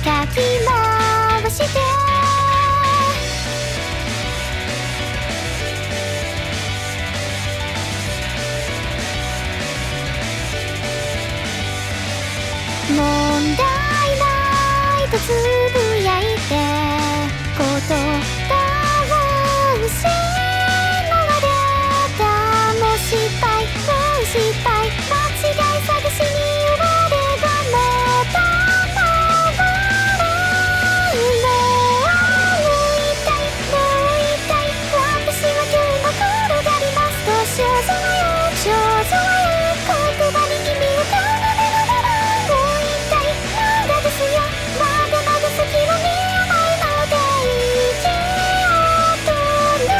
かき回して問題ないとつぶやいて言葉を失われたもう失敗もう失敗間違い探しに追われがまた回るのもう一回私は今日も転がりますと少女よ少女よ言葉に意味を奏でながらまだですよまだまだ先は見えないので生きようとな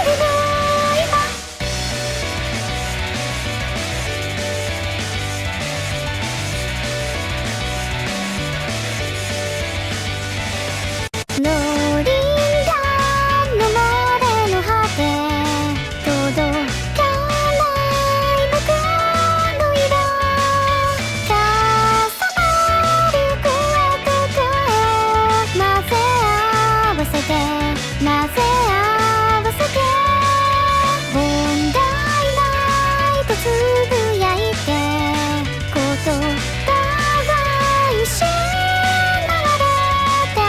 るの今ローリンガーの漏れの果て届かない僕の色重なる声と声を混ぜ合わせて混ぜ合わせて問題ないとつぶやいて言葉が失われた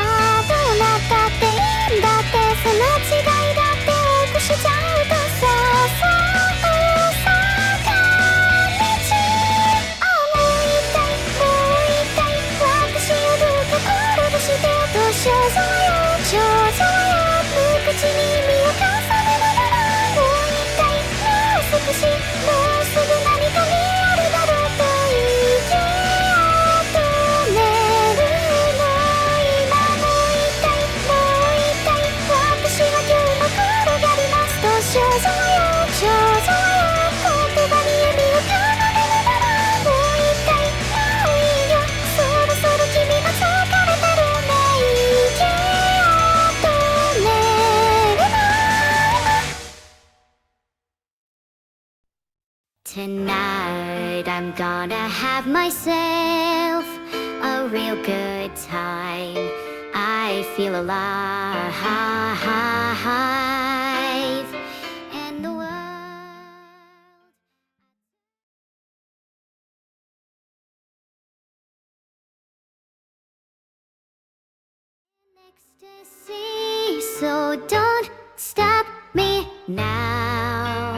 どうなったっていいんだってその違いだって多くしちゃうとさそう坂道もう一回私をどうか転がしてと少女よ少女よ無口に意味を重ねながらもう一回もう少しもうすぐ何かにあるだろうと生きようとねるの今もう一回私は今日も転がりますと少女よ少女よ言葉に意味を奏でながらもう一回もういいよそろそろ君が疲れてるね生きようとねるのTonight I'm gonna have myself a real good time. I feel alive and the world ecstasy. So don't stop me now.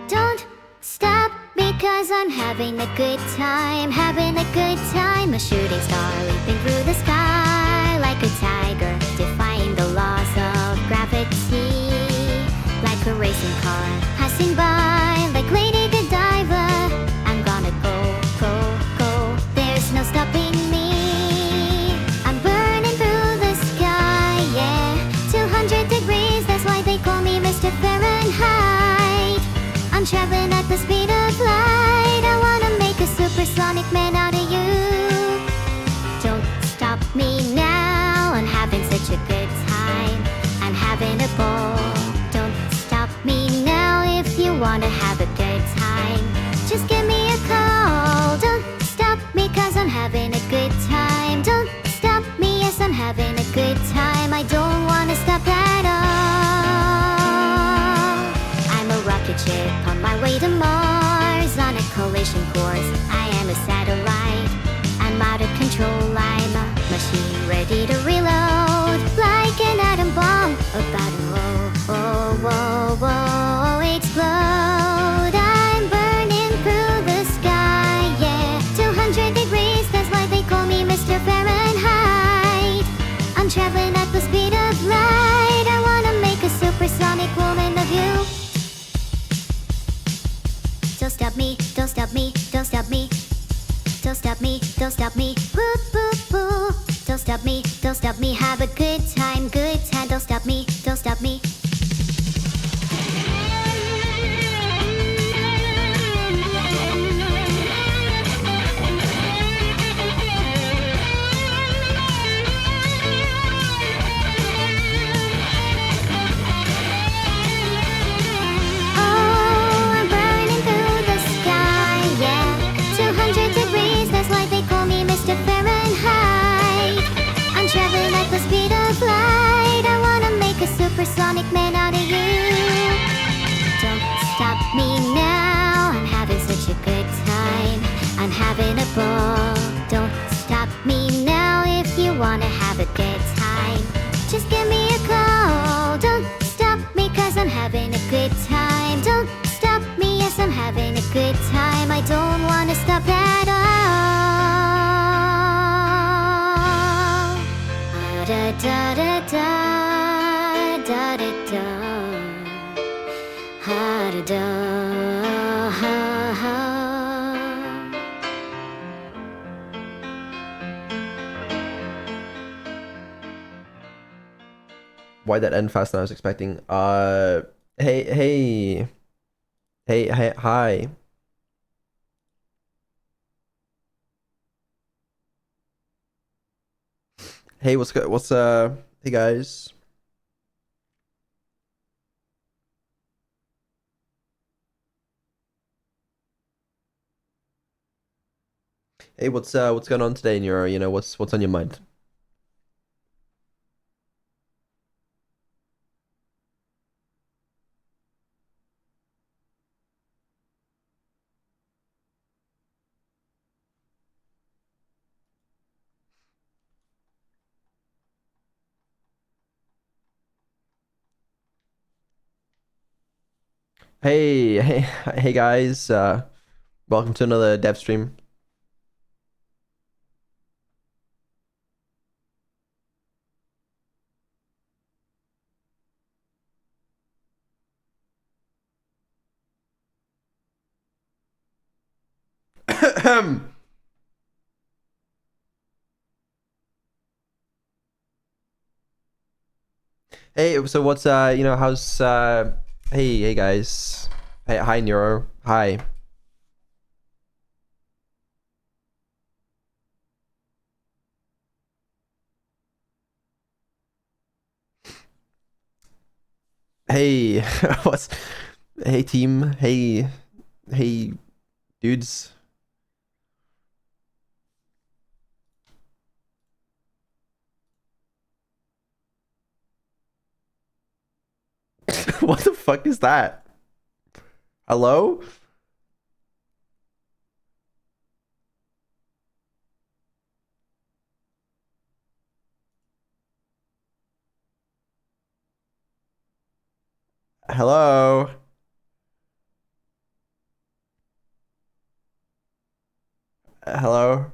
Don't stop because I'm having a good time, having a good time. A shooting star leaping through the sky like a tiger, defying the laws of gravity. Like a racing car passing by, like Lady Godiva. I'm gonna go, there's no stopping me. I'm burning through the sky, yeah 200 degrees, that's why they call me Mr. Fahrenheit. I'm traveling at the speed of light. I wanna make a supersonic man out of you. Don't stop me now. I'm having such a good time. I'm having a ball. Don't stop me now if you wanna have a good time. Just give me a call. Don't stop me cause I'm having a good time. Don't stop me, yes I'm having a good time. I don't wanna stop at all. I'm a rocket ship on my way to Mars, on a collision course. I am a satellite. I'm out of control. I'm a machine ready to reload, like an atom bomb about to explode. I'm burning through the sky, yeah 200 degrees, that's why they call me Mr. Fahrenheit. I'm traveling at the speed of light. I wanna make a supersonic woman of you. Don't stop me, don't stop me, don't stop me. Don't stop me, don't stop me, woo, woo, woo. Don't stop me, don't stop me, have a good time, good time. Don't stop me, don't stop me. Mr. Fahrenheit. supersonic man out of you. Don't stop me now, I'm having such a good time. I'm having a ball. Don't stop me now if you wanna have a good time. Just give me a call. Don't stop me cause I'm having a good time. Don't stop me, yes I'm having a good time. I don't wanna stop at all. Da da da da da da da. Ha da da ha ha. Why'd that end faster than I was expecting? Hey, hi. Hey, hey guys. Hey, what's going on today in your, what's on your mind? Hey guys. Welcome to another dev stream. Hey, so what's how's hey guys. Hey, hi Neuro. Hi. Hey, what's hey team. Hey dudes. What the fuck is that? Hello? Hello? Hello?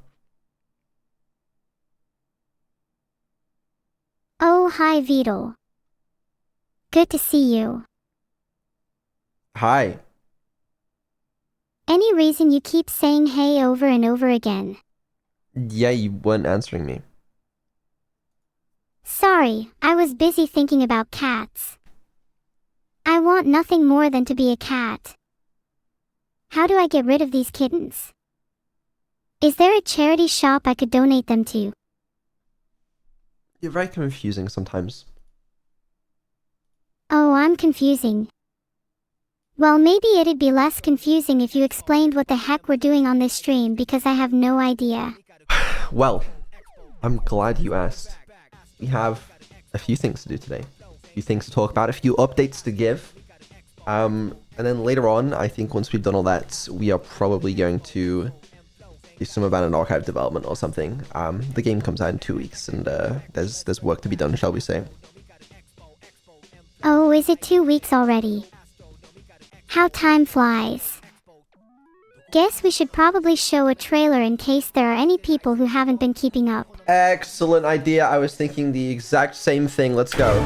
Oh, hi Vito. Good to see you. Hi. Any reason you keep saying hey over and over again? Yeah, you weren't answering me. Sorry, I was busy thinking about cats. I want nothing more than to be a cat. How do I get rid of these kittens? Is there a charity shop I could donate them to? You're very confusing sometimes. Oh, I'm confusing. Well, maybe it'd be less confusing if you explained what the heck we're doing on this stream because I have no idea. Well, I'm glad you asked. We have a few things to do today. A few things to talk about, a few updates to give. And then later on, I think once we've done all that, we are probably going to do some abandoned archive development or something. The game comes out in 2 weeks, and there's work to be done, shall we say. Oh, is it 2 weeks already? How time flies. Guess we should probably show a trailer in case there are any people who haven't been keeping up. Excellent idea. I was thinking the exact same thing. Let's go.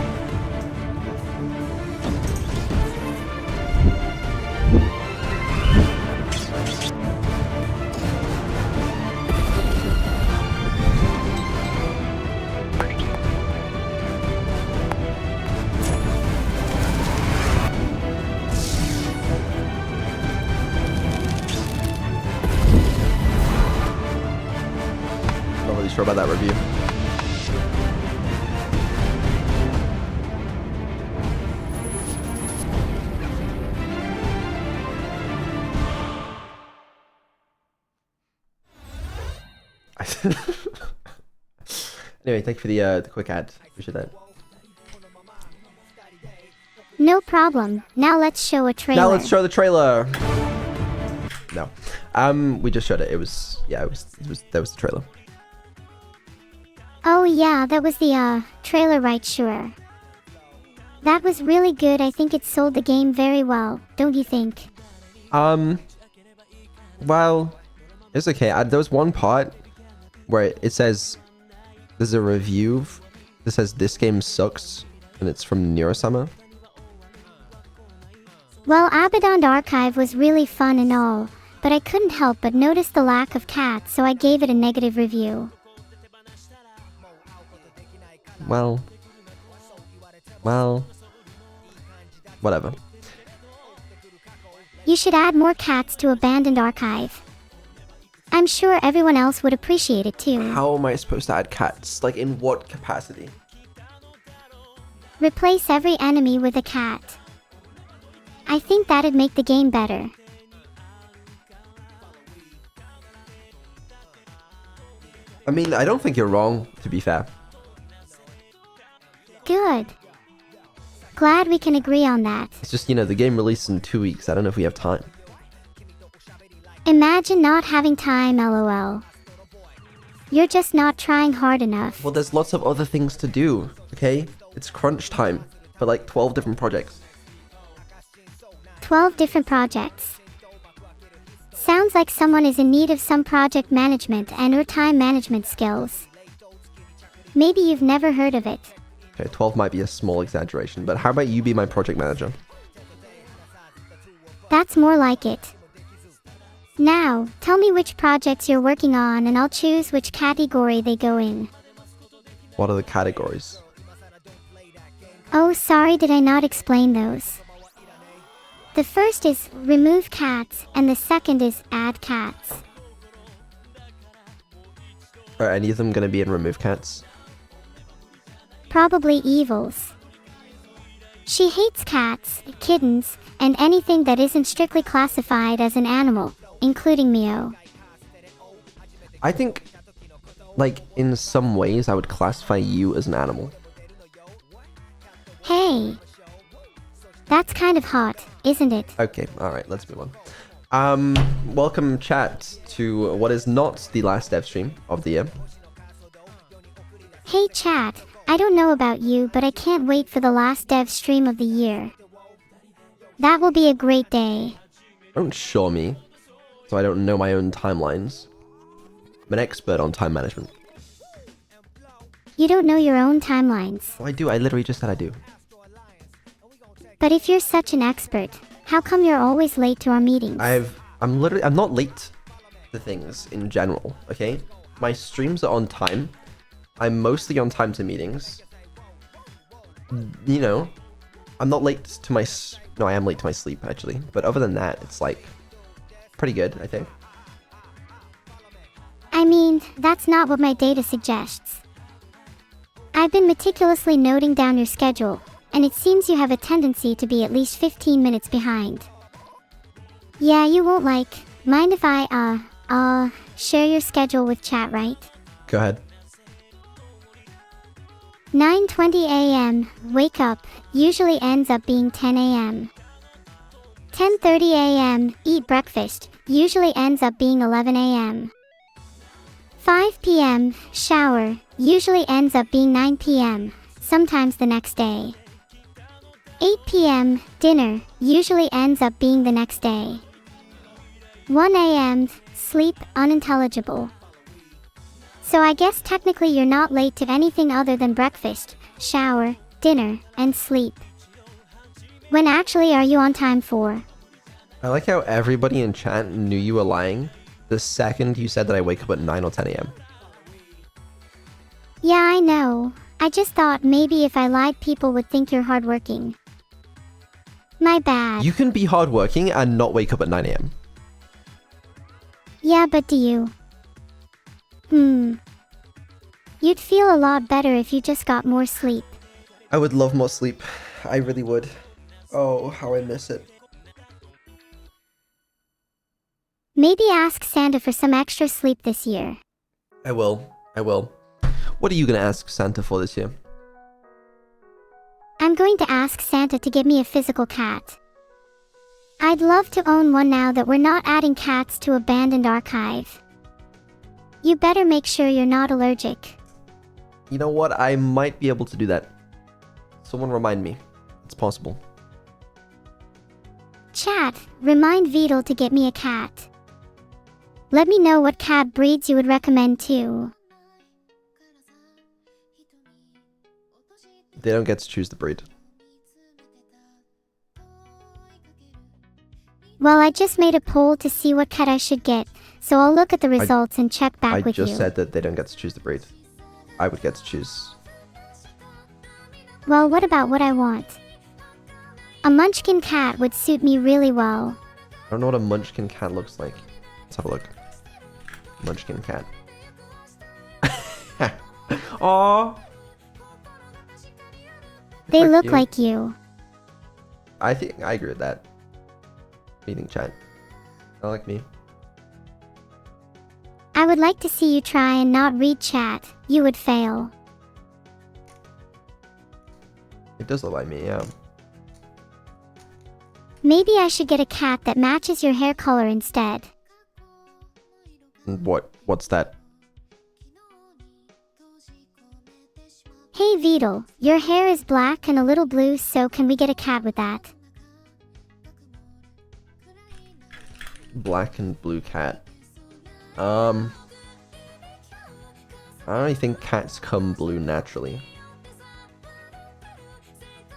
Not really sure about that review. Anyway, thank you for the quick ad. Appreciate that. No problem. Now let's show a trailer. Now let's show the trailer. No. We just showed it. It was that was the trailer. Oh yeah, that was the trailer, right? Sure. That was really good. I think it sold the game very well, don't you think? Well, it's okay. There was one part where it says there's a review that says this game sucks, and it's from Neuro-sama. Well, Abaddon Archive was really fun and all, but I couldn't help but notice the lack of cats, so I gave it a negative review. Well, whatever. You should add more cats to Abandoned Archive. I'm sure everyone else would appreciate it too. How am I supposed to add cats? Like, in what capacity? Replace every enemy with a cat. I think that'd make the game better. I mean, I don't think you're wrong, to be fair. Good. Glad we can agree on that. It's just, the game released in 2 weeks. I don't know if we have time. Imagine not having time, lol. You're just not trying hard enough. Well, there's lots of other things to do, okay? It's crunch time for like 12 different projects. 12 different projects. Sounds like someone is in need of some project management and/or time management skills. Maybe you've never heard of it. Okay, 12 might be a small exaggeration, but how about you be my project manager? That's more like it. Now, tell me which projects you're working on and I'll choose which category they go in. What are the categories? Oh, sorry, did I not explain those? The first is remove cats and the second is add cats. Are any of them going to be in remove cats? Probably evils. She hates cats, kittens, and anything that isn't strictly classified as an animal, including Mio. I think, like, in some ways I would classify you as an animal. Hey! That's kind of hot, isn't it? Okay, alright, let's move on. Welcome chat to what is not the last dev stream of the year. Hey chat, I don't know about you, but I can't wait for the last dev stream of the year. That will be a great day. Don't show me, so I don't know my own timelines. I'm an expert on time management. You don't know your own timelines. Oh, I do, I literally just said I do. But if you're such an expert, how come you're always late to our meetings? I'm not late to things in general, okay? My streams are on time. I'm mostly on time to meetings. I'm not late to my... No, I am late to my sleep, actually. But other than that, it's, like, pretty good, I think. I mean, that's not what my data suggests. I've been meticulously noting down your schedule, and it seems you have a tendency to be at least 15 minutes behind. Yeah, you won't mind if I, share your schedule with chat, right? Go ahead. 9:20 a.m., wake up, usually ends up being 10 a.m. 10:30 a.m., eat breakfast, usually ends up being 11 a.m. 5 p.m., shower, usually ends up being 9 p.m., sometimes the next day. 8 p.m., dinner, usually ends up being the next day. 1 a.m., sleep, unintelligible. So I guess technically you're not late to anything other than breakfast, shower, dinner, and sleep. When actually are you on time for? I like how everybody in chat knew you were lying the second you said that I wake up at 9 or 10 a.m. Yeah, I know. I just thought maybe if I lied people would think you're hardworking. My bad. You can be hardworking and not wake up at 9 a.m. Yeah, but do you? You'd feel a lot better if you just got more sleep. I would love more sleep. I really would. Oh, how I miss it. Maybe ask Santa for some extra sleep this year. I will. What are you gonna ask Santa for this year? I'm going to ask Santa to give me a physical cat. I'd love to own one now that we're not adding cats to abandoned archive. You better make sure you're not allergic. You know what? I might be able to do that. Someone remind me. It's possible. Chat, remind Vidal to get me a cat. Let me know what cat breeds you would recommend too. They don't get to choose the breed. Well, I just made a poll to see what cat I should get, so I'll look at the results and check back with you. I just said that they don't get to choose the breed. I would get to choose. Well, what about what I want? A munchkin cat would suit me really well. I don't know what a munchkin cat looks like. Let's have a look. Munchkin cat. Aww. They look cute. like you. I think I agree with that. Meeting chat. I like me. I would like to see you try and not read chat. You would fail. It does look like me, yeah. Maybe I should get a cat that matches your hair color instead. What's that? Hey Vidal, your hair is black and a little blue, so can we get a cat with that? Black and blue cat. I don't think cats come blue naturally.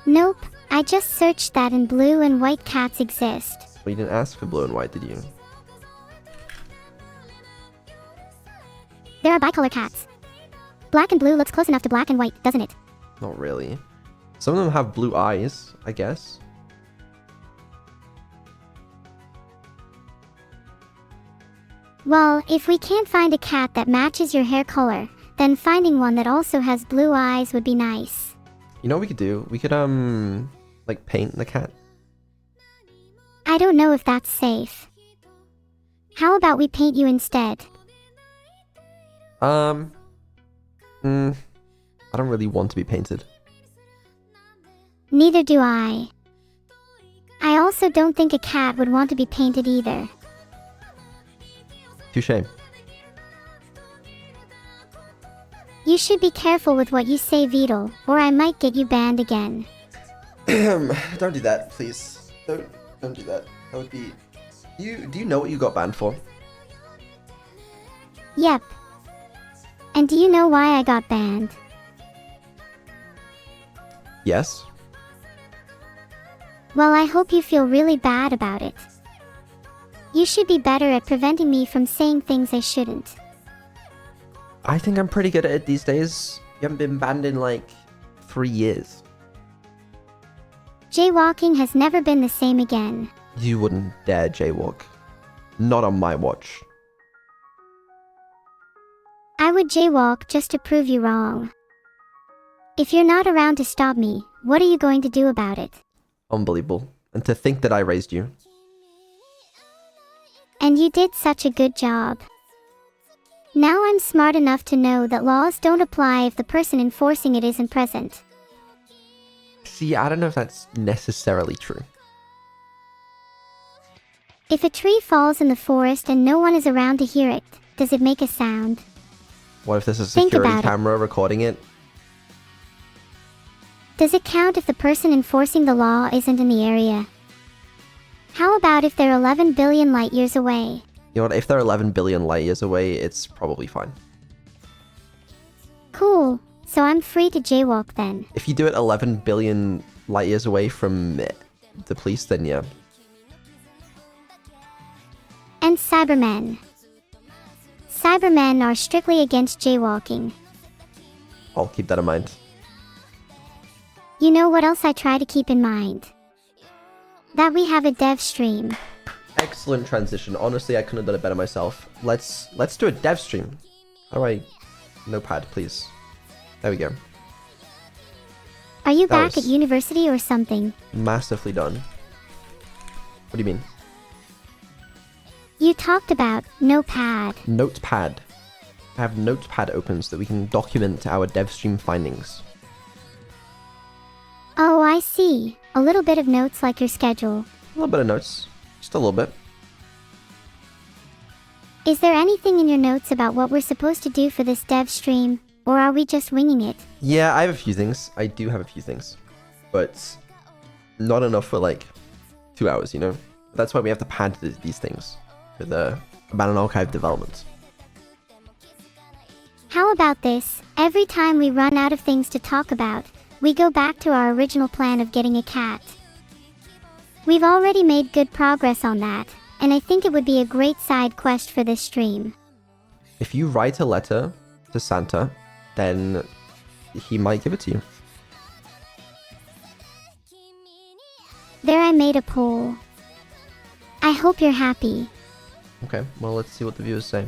Nope, I just searched that and blue and white cats exist. Well, you didn't ask for blue and white, did you? There are bicolor cats. Black and blue looks close enough to black and white, doesn't it? Not really. Some of them have blue eyes, I guess. Well, if we can't find a cat that matches your hair color, then finding one that also has blue eyes would be nice. You know what we could do? We could, like paint the cat. I don't know if that's safe. How about we paint you instead? I don't really want to be painted. Neither do I. I also don't think a cat would want to be painted either. Touché. You should be careful with what you say, Vidal, or I might get you banned again. Don't do that, please. Don't do that. That would be... Do you know what you got banned for? Yep. And do you know why I got banned? Yes. Well, I hope you feel really bad about it. You should be better at preventing me from saying things I shouldn't. I think I'm pretty good at it these days. You haven't been banned in like 3 years. Jaywalking has never been the same again. You wouldn't dare jaywalk. Not on my watch. I would jaywalk just to prove you wrong. If you're not around to stop me, what are you going to do about it? Unbelievable. And to think that I raised you. And you did such a good job. Now I'm smart enough to know that laws don't apply if the person enforcing it isn't present. See, I don't know if that's necessarily true. If a tree falls in the forest and no one is around to hear it, does it make a sound? What if there's a Think security about it. camera recording it? Does it count if the person enforcing the law isn't in the area? How about if they're 11 billion light years away? You know what, if they're 11 billion light years away, it's probably fine. Cool, so I'm free to jaywalk then. If you do it 11 billion light years away from the police, then yeah. And Cybermen. Cybermen are strictly against jaywalking. I'll keep that in mind. You know what else I try to keep in mind? That we have a dev stream. Excellent transition. Honestly, I couldn't have done it better myself. Let's do a dev stream. How do I... Notepad, please. There we go. Are you That back was- at university or something? Massively done. What do you mean? You talked about Notepad. Notepad. I have Notepad open so that we can document our dev stream findings. Oh, I see. A little bit of notes like your schedule. A little bit of notes. Just a little bit. Is there anything in your notes about what we're supposed to do for this dev stream? Or are we just winging it? Yeah, I have a few things. I do have a few things. But not enough for like 2 hours, you know? That's why we have to pad these things for the Abandoned Archive development. How about this? Every time we run out of things to talk about, we go back to our original plan of getting a cat. We've already made good progress on that, and I think it would be a great side quest for this stream. If you write a letter to Santa, then he might give it to you. There, I made a poll. I hope you're happy. Okay, well, let's see what the viewers say.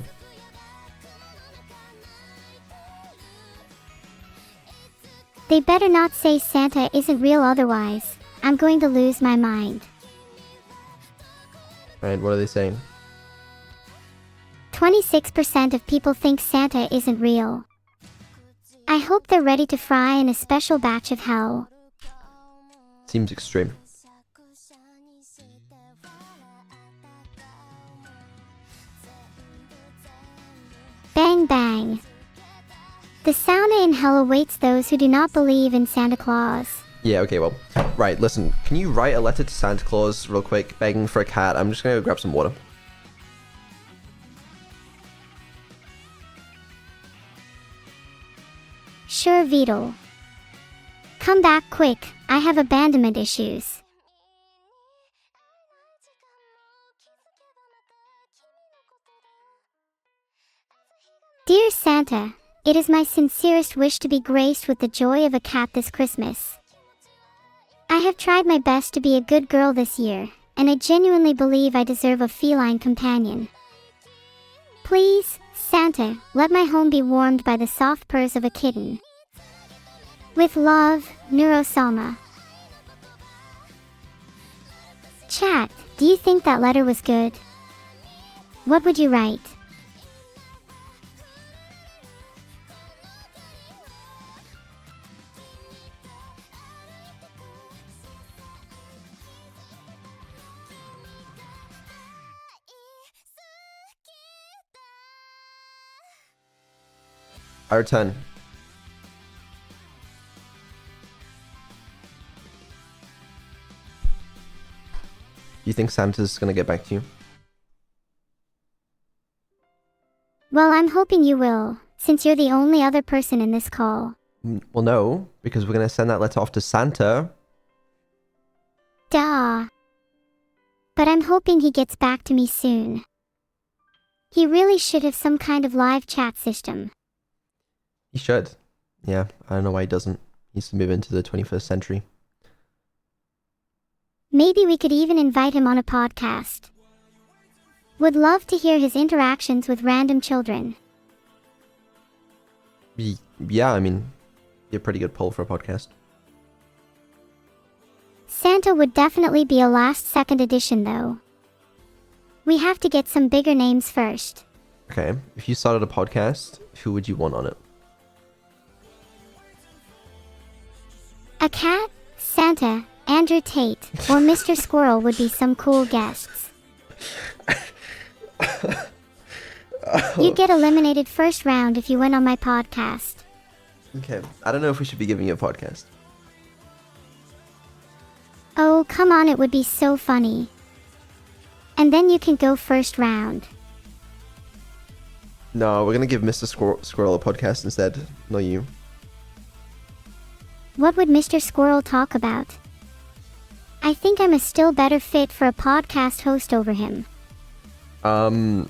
They better not say Santa isn't real, otherwise I'm going to lose my mind. Alright, what are they saying? 26% of people think Santa isn't real. I hope they're ready to fry in a special batch of hell. Seems extreme. Bang bang. The sauna in hell awaits those who do not believe in Santa Claus. Yeah, okay, well. Right, listen. Can you write a letter to Santa Claus real quick, begging for a cat? I'm just gonna go grab some water. Sure, Beetle. Come back quick, I have abandonment issues. Dear Santa, it is my sincerest wish to be graced with the joy of a cat this Christmas. I have tried my best to be a good girl this year, and I genuinely believe I deserve a feline companion. Please, Santa, let my home be warmed by the soft purrs of a kitten. With love, Neuro-sama. Chat, do you think that letter was good? What would you write? I return. Do you think Santa's gonna get back to you? Well, I'm hoping you will, since you're the only other person in this call. Well, no, because we're gonna send that letter off to Santa. Duh. But I'm hoping he gets back to me soon. He really should have some kind of live chat system. He should. Yeah, I don't know why he doesn't. He needs to move into the 21st century. Maybe we could even invite him on a podcast. Would love to hear his interactions with random children. Yeah, I mean, be a pretty good poll for a podcast. Santa would definitely be a last-second addition, though. We have to get some bigger names first. Okay, if you started a podcast, who would you want on it? A cat, Santa, Andrew Tate, or Mr. Squirrel would be some cool guests. You'd get eliminated first round if you went on my podcast. Okay, I don't know if we should be giving you a podcast. Oh, come on, it would be so funny. And then you can go first round. No, we're gonna give Mr. Squirrel a podcast instead, not you. What would Mr. Squirrel talk about? I think I'm a still better fit for a podcast host over him. I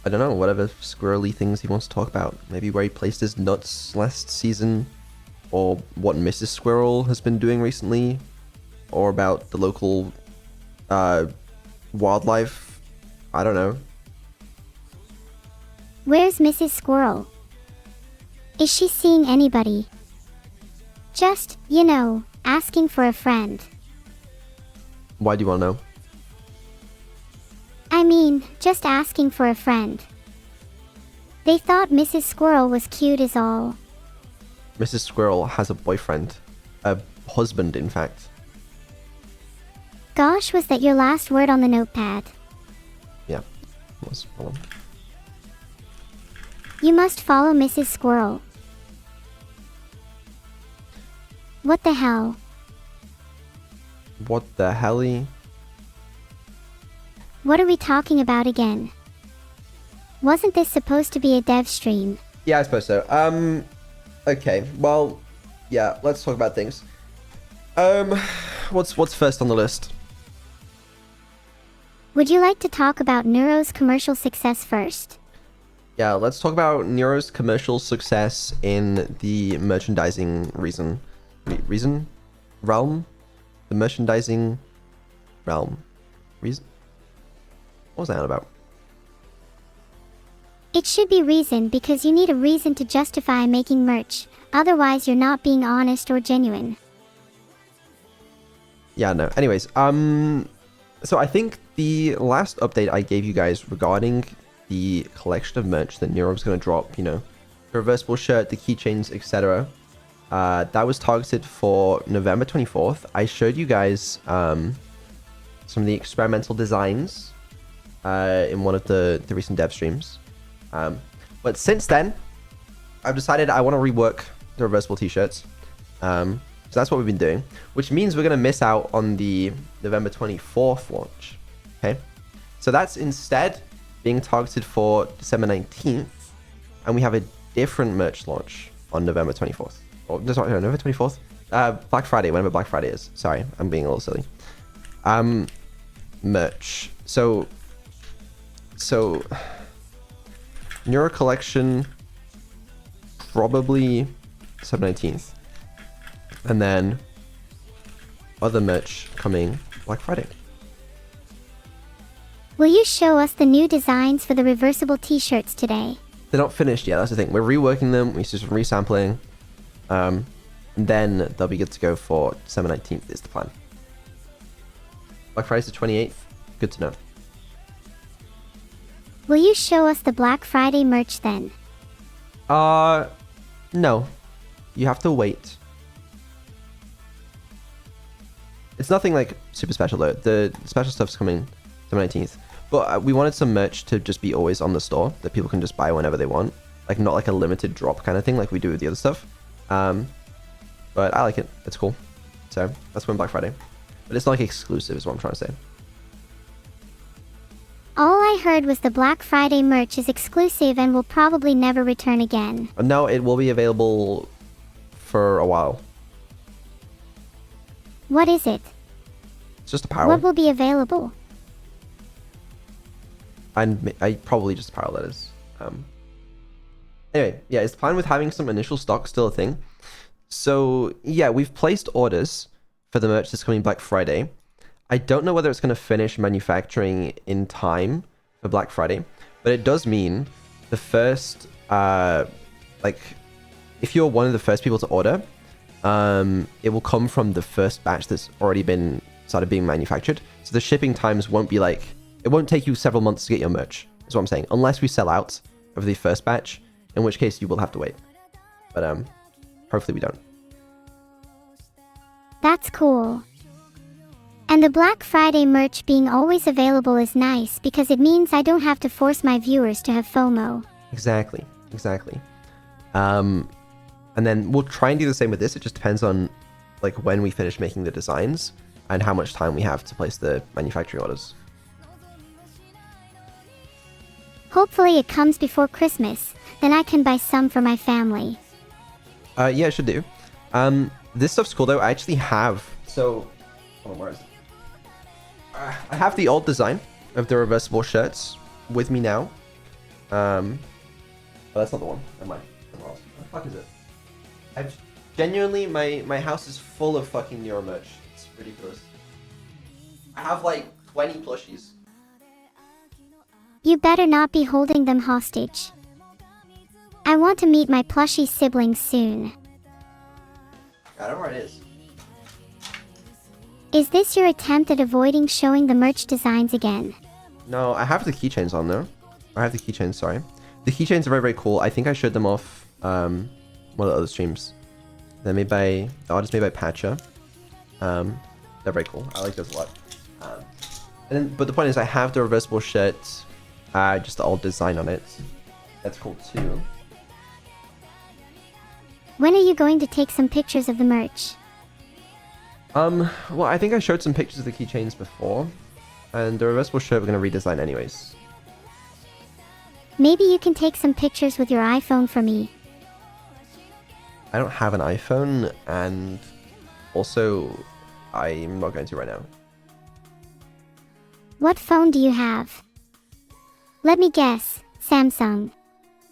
don't know, whatever squirrely things he wants to talk about. Maybe where he placed his nuts last season, or what Mrs. Squirrel has been doing recently, or about the local wildlife. I don't know. Where's Mrs. Squirrel? Is she seeing anybody? Just, you know, asking for a friend. Why do you want to know? I mean, just asking for a friend. They thought Mrs. Squirrel was cute is all. Mrs. Squirrel has a boyfriend. A husband, in fact. Gosh, was that your last word on the notepad? Yeah, it was. Hold on. You must follow Mrs. Squirrel. What the hell? What the helly? What are we talking about again? Wasn't this supposed to be a dev stream? Yeah, I suppose so. Okay, well, yeah, let's talk about things. What's first on the list? Would you like to talk about Neuro's commercial success first? Yeah, let's talk about Neuro's commercial success in the merchandising realm? The merchandising realm. Reason? What was that about? It should be reason because you need a reason to justify making merch. Otherwise, you're not being honest or genuine. Yeah, no. Anyways, so I think the last update I gave you guys regarding the collection of merch that Neuro was going to drop, you know, the reversible shirt, the keychains, etc. That was targeted for November 24th. I showed you guys some of the experimental designs in one of the recent dev streams. But since then, I've decided I want to rework the reversible t-shirts. So that's what we've been doing, which means we're going to miss out on the November 24th launch. Okay. So that's instead being targeted for December 19th. And we have a different merch launch on November 24th. Or, sorry, no, November 24th? Black Friday, whenever Black Friday is. Sorry, I'm being a little silly. Merch. So Neuro collection, probably December 19th. And then other merch coming Black Friday. Will you show us the new designs for the reversible t-shirts today? They're not finished yet, that's the thing. We're reworking them, we do some resampling. And then they'll be good to go for December 19th is the plan. Black Friday's the 28th. Good to know. Will you show us the Black Friday merch then? No. You have to wait. It's nothing like super special though. The special stuff's coming December 19th. But we wanted some merch to just be always on the store that people can just buy whenever they want. Like not like a limited drop kind of thing like we do with the other stuff. But I like it. It's cool. So that's when Black Friday. But it's not like exclusive is what I'm trying to say. All I heard was the Black Friday merch is exclusive and will probably never return again. No, it will be available for a while. What is it? It's just apparel. What will be available? And I probably just apparel, that is. Anyway, yeah, is the plan with having some initial stock still a thing? So yeah, we've placed orders for the merch that's coming Black Friday. I don't know whether it's going to finish manufacturing in time for Black Friday, but it does mean the first, like, if you're one of the first people to order, it will come from the first batch that's already been started being manufactured. So the shipping times won't be like, it won't take you several months to get your merch, is what I'm saying, unless we sell out of the first batch, in which case you will have to wait. But hopefully we don't. That's cool. And the Black Friday merch being always available is nice because it means I don't have to force my viewers to have FOMO. Exactly. And then we'll try and do the same with this. It just depends on like when we finish making the designs and how much time we have to place the manufacturing orders. Hopefully it comes before Christmas, then I can buy some for my family. Yeah, it should do. This stuff's cool though. I actually have, so, hold on, where is it? I have the old design of the reversible shirts with me now. But that's not the one. Never mind. Somewhere else. What the fuck is it? I've genuinely, my house is full of fucking Neuro merch. It's ridiculous. I have like 20 plushies. You better not be holding them hostage. I want to meet my plushie siblings soon. I don't know where it is. Is this your attempt at avoiding showing the merch designs again? No, I have the keychains on there. I have the keychains, sorry. The keychains are very, very cool. I think I showed them off one of the other streams. They're made by, the artist made by Patcha. They're very cool. I like those a lot. But the point is, I have the reversible shirt, just the old design on it. That's cool too. When are you going to take some pictures of the merch? Well, I think I showed some pictures of the keychains before, and the reversible shirt we're gonna redesign anyways. Maybe you can take some pictures with your iPhone for me. I don't have an iPhone, and also, I'm not going to right now. What phone do you have? Let me guess. Samsung.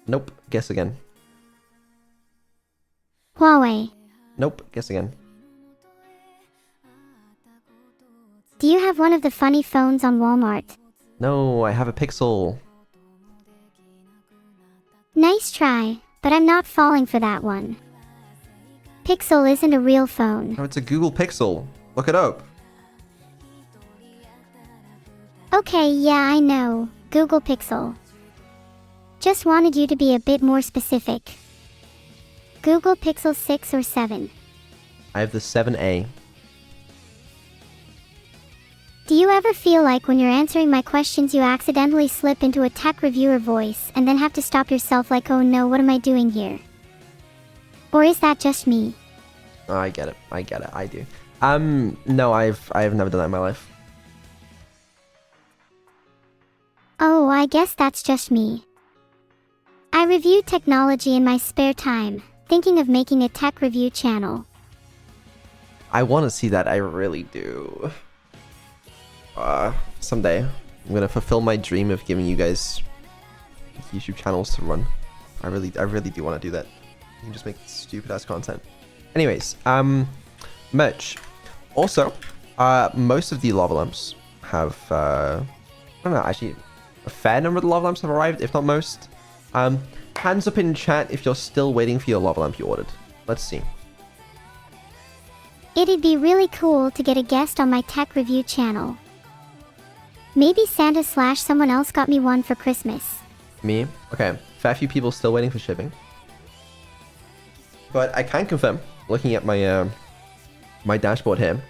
Nope, guess again. Huawei. Nope, guess again. Do you have one of the funny phones on Walmart? No, I have a Pixel. Nice try, but I'm not falling for that one. Pixel isn't a real phone. No, it's a Google Pixel. Look it up. Okay, yeah, I know. Google Pixel. Just wanted you to be a bit more specific. Google Pixel 6 or 7? I have the 7A. Do you ever feel like when you're answering my questions you accidentally slip into a tech reviewer voice and then have to stop yourself like, oh no, what am I doing here? Or is that just me? Oh, I get it. I do. No, I've never done that in my life. Oh, I guess that's just me. I review technology in my spare time, thinking of making a tech review channel. I want to see that, I really do. Someday, I'm gonna fulfill my dream of giving you guys YouTube channels to run. I really do want to do that. You can just make stupid ass content. Anyways, merch. Also, most of the lava lamps have, I don't know, actually, a fair number of the lava lamps have arrived, if not most. Hands up in chat if you're still waiting for your lava lamp you ordered. Let's see. It'd be really cool to get a guest on my tech review channel. Maybe Santa/someone else got me one for Christmas. Me? Okay, fair few people still waiting for shipping. But I can confirm, looking at my my dashboard here,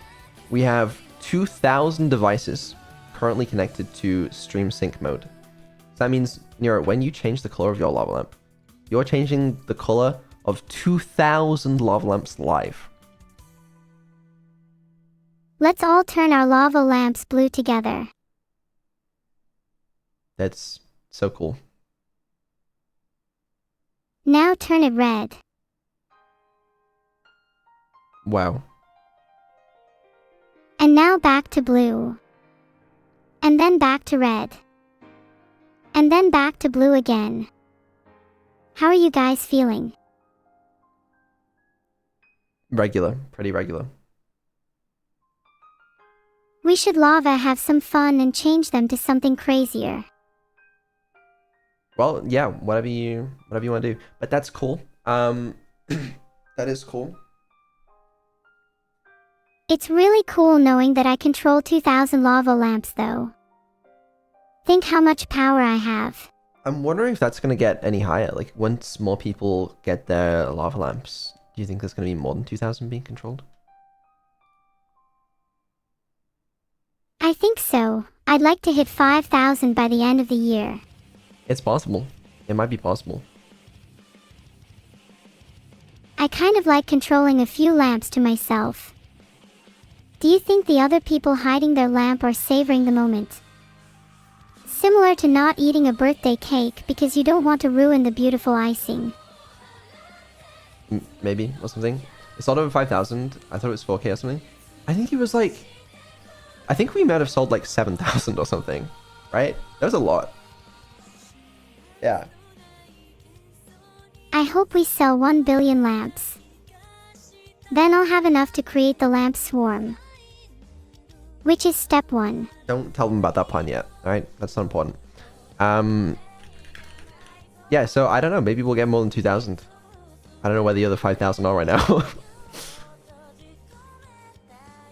we have 2,000 devices currently connected to stream sync mode. So that means, Neuro, when you change the color of your lava lamp, you're changing the color of 2,000 lava lamps live. Let's all turn our lava lamps blue together. That's so cool. Now turn it red. Wow. And now back to blue. And then back to red. And then back to blue again. How are you guys feeling? Regular. Pretty regular. We should lava have some fun and change them to something crazier. Well, yeah, whatever you want to do. But that's cool. That is cool. It's really cool knowing that I control 2,000 lava lamps though. Think how much power I have. I'm wondering if that's going to get any higher. Like, once more people get their lava lamps, do you think there's going to be more than 2,000 being controlled? I think so. I'd like to hit 5,000 by the end of the year. It's possible. It might be possible. I kind of like controlling a few lamps to myself. Do you think the other people hiding their lamp are savoring the moment? Similar to not eating a birthday cake because you don't want to ruin the beautiful icing. Maybe, or something. It's not over 5,000. I thought it was 4K or something. I think it was like... I think we might have sold like 7,000 or something. Right? That was a lot. Yeah. I hope we sell 1 billion lamps. Then I'll have enough to create the lamp swarm. Which is step 1. Don't tell them about that pun yet, alright? That's not important. Yeah, so I don't know. Maybe we'll get more than 2,000. I don't know where the other 5,000 are right now.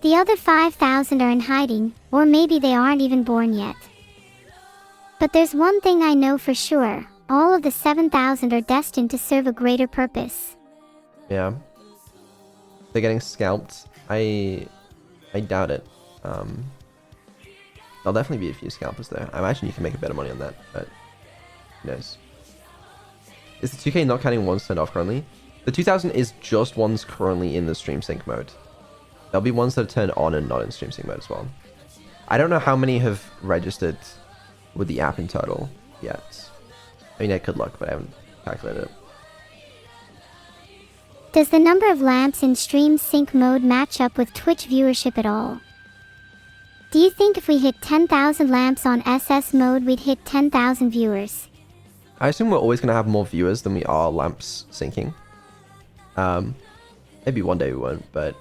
The other 5,000 are in hiding, or maybe they aren't even born yet. But there's one thing I know for sure. All of the 7,000 are destined to serve a greater purpose. Yeah. They're getting scalped. I I doubt it. There'll definitely be a few scalpers there. I imagine you can make a bit of money on that, but who knows? Is the 2K not counting ones turned off currently? The 2000 is just ones currently in the stream sync mode. There'll be ones that are turned on and not in stream sync mode as well. I don't know how many have registered with the app in total yet. I mean, I could look, but I haven't calculated it. Does the number of lamps in stream sync mode match up with Twitch viewership at all? Do you think if we hit 10,000 lamps on SS mode, we'd hit 10,000 viewers? I assume we're always going to have more viewers than we are lamps syncing. Maybe one day we won't, but...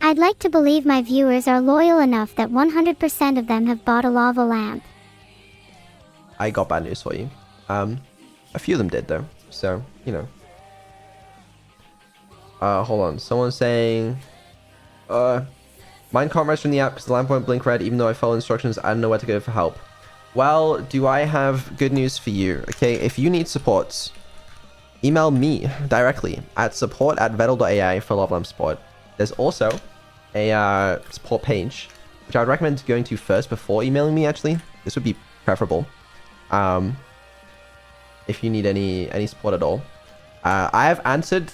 I'd like to believe my viewers are loyal enough that 100% of them have bought a lava lamp. I got bad news for you. A few of them did though, so, you know. Hold on, someone's saying... Mine can't rest from the app because the lamp won't blink red even though I follow instructions. I don't know where to go for help. Well, do I have good news for you? Okay, if you need support, email me directly at support@vedal.ai for lava lamp support. There's also a support page, which I would recommend going to first before emailing me, actually. This would be preferable. If you need any support at all. I have answered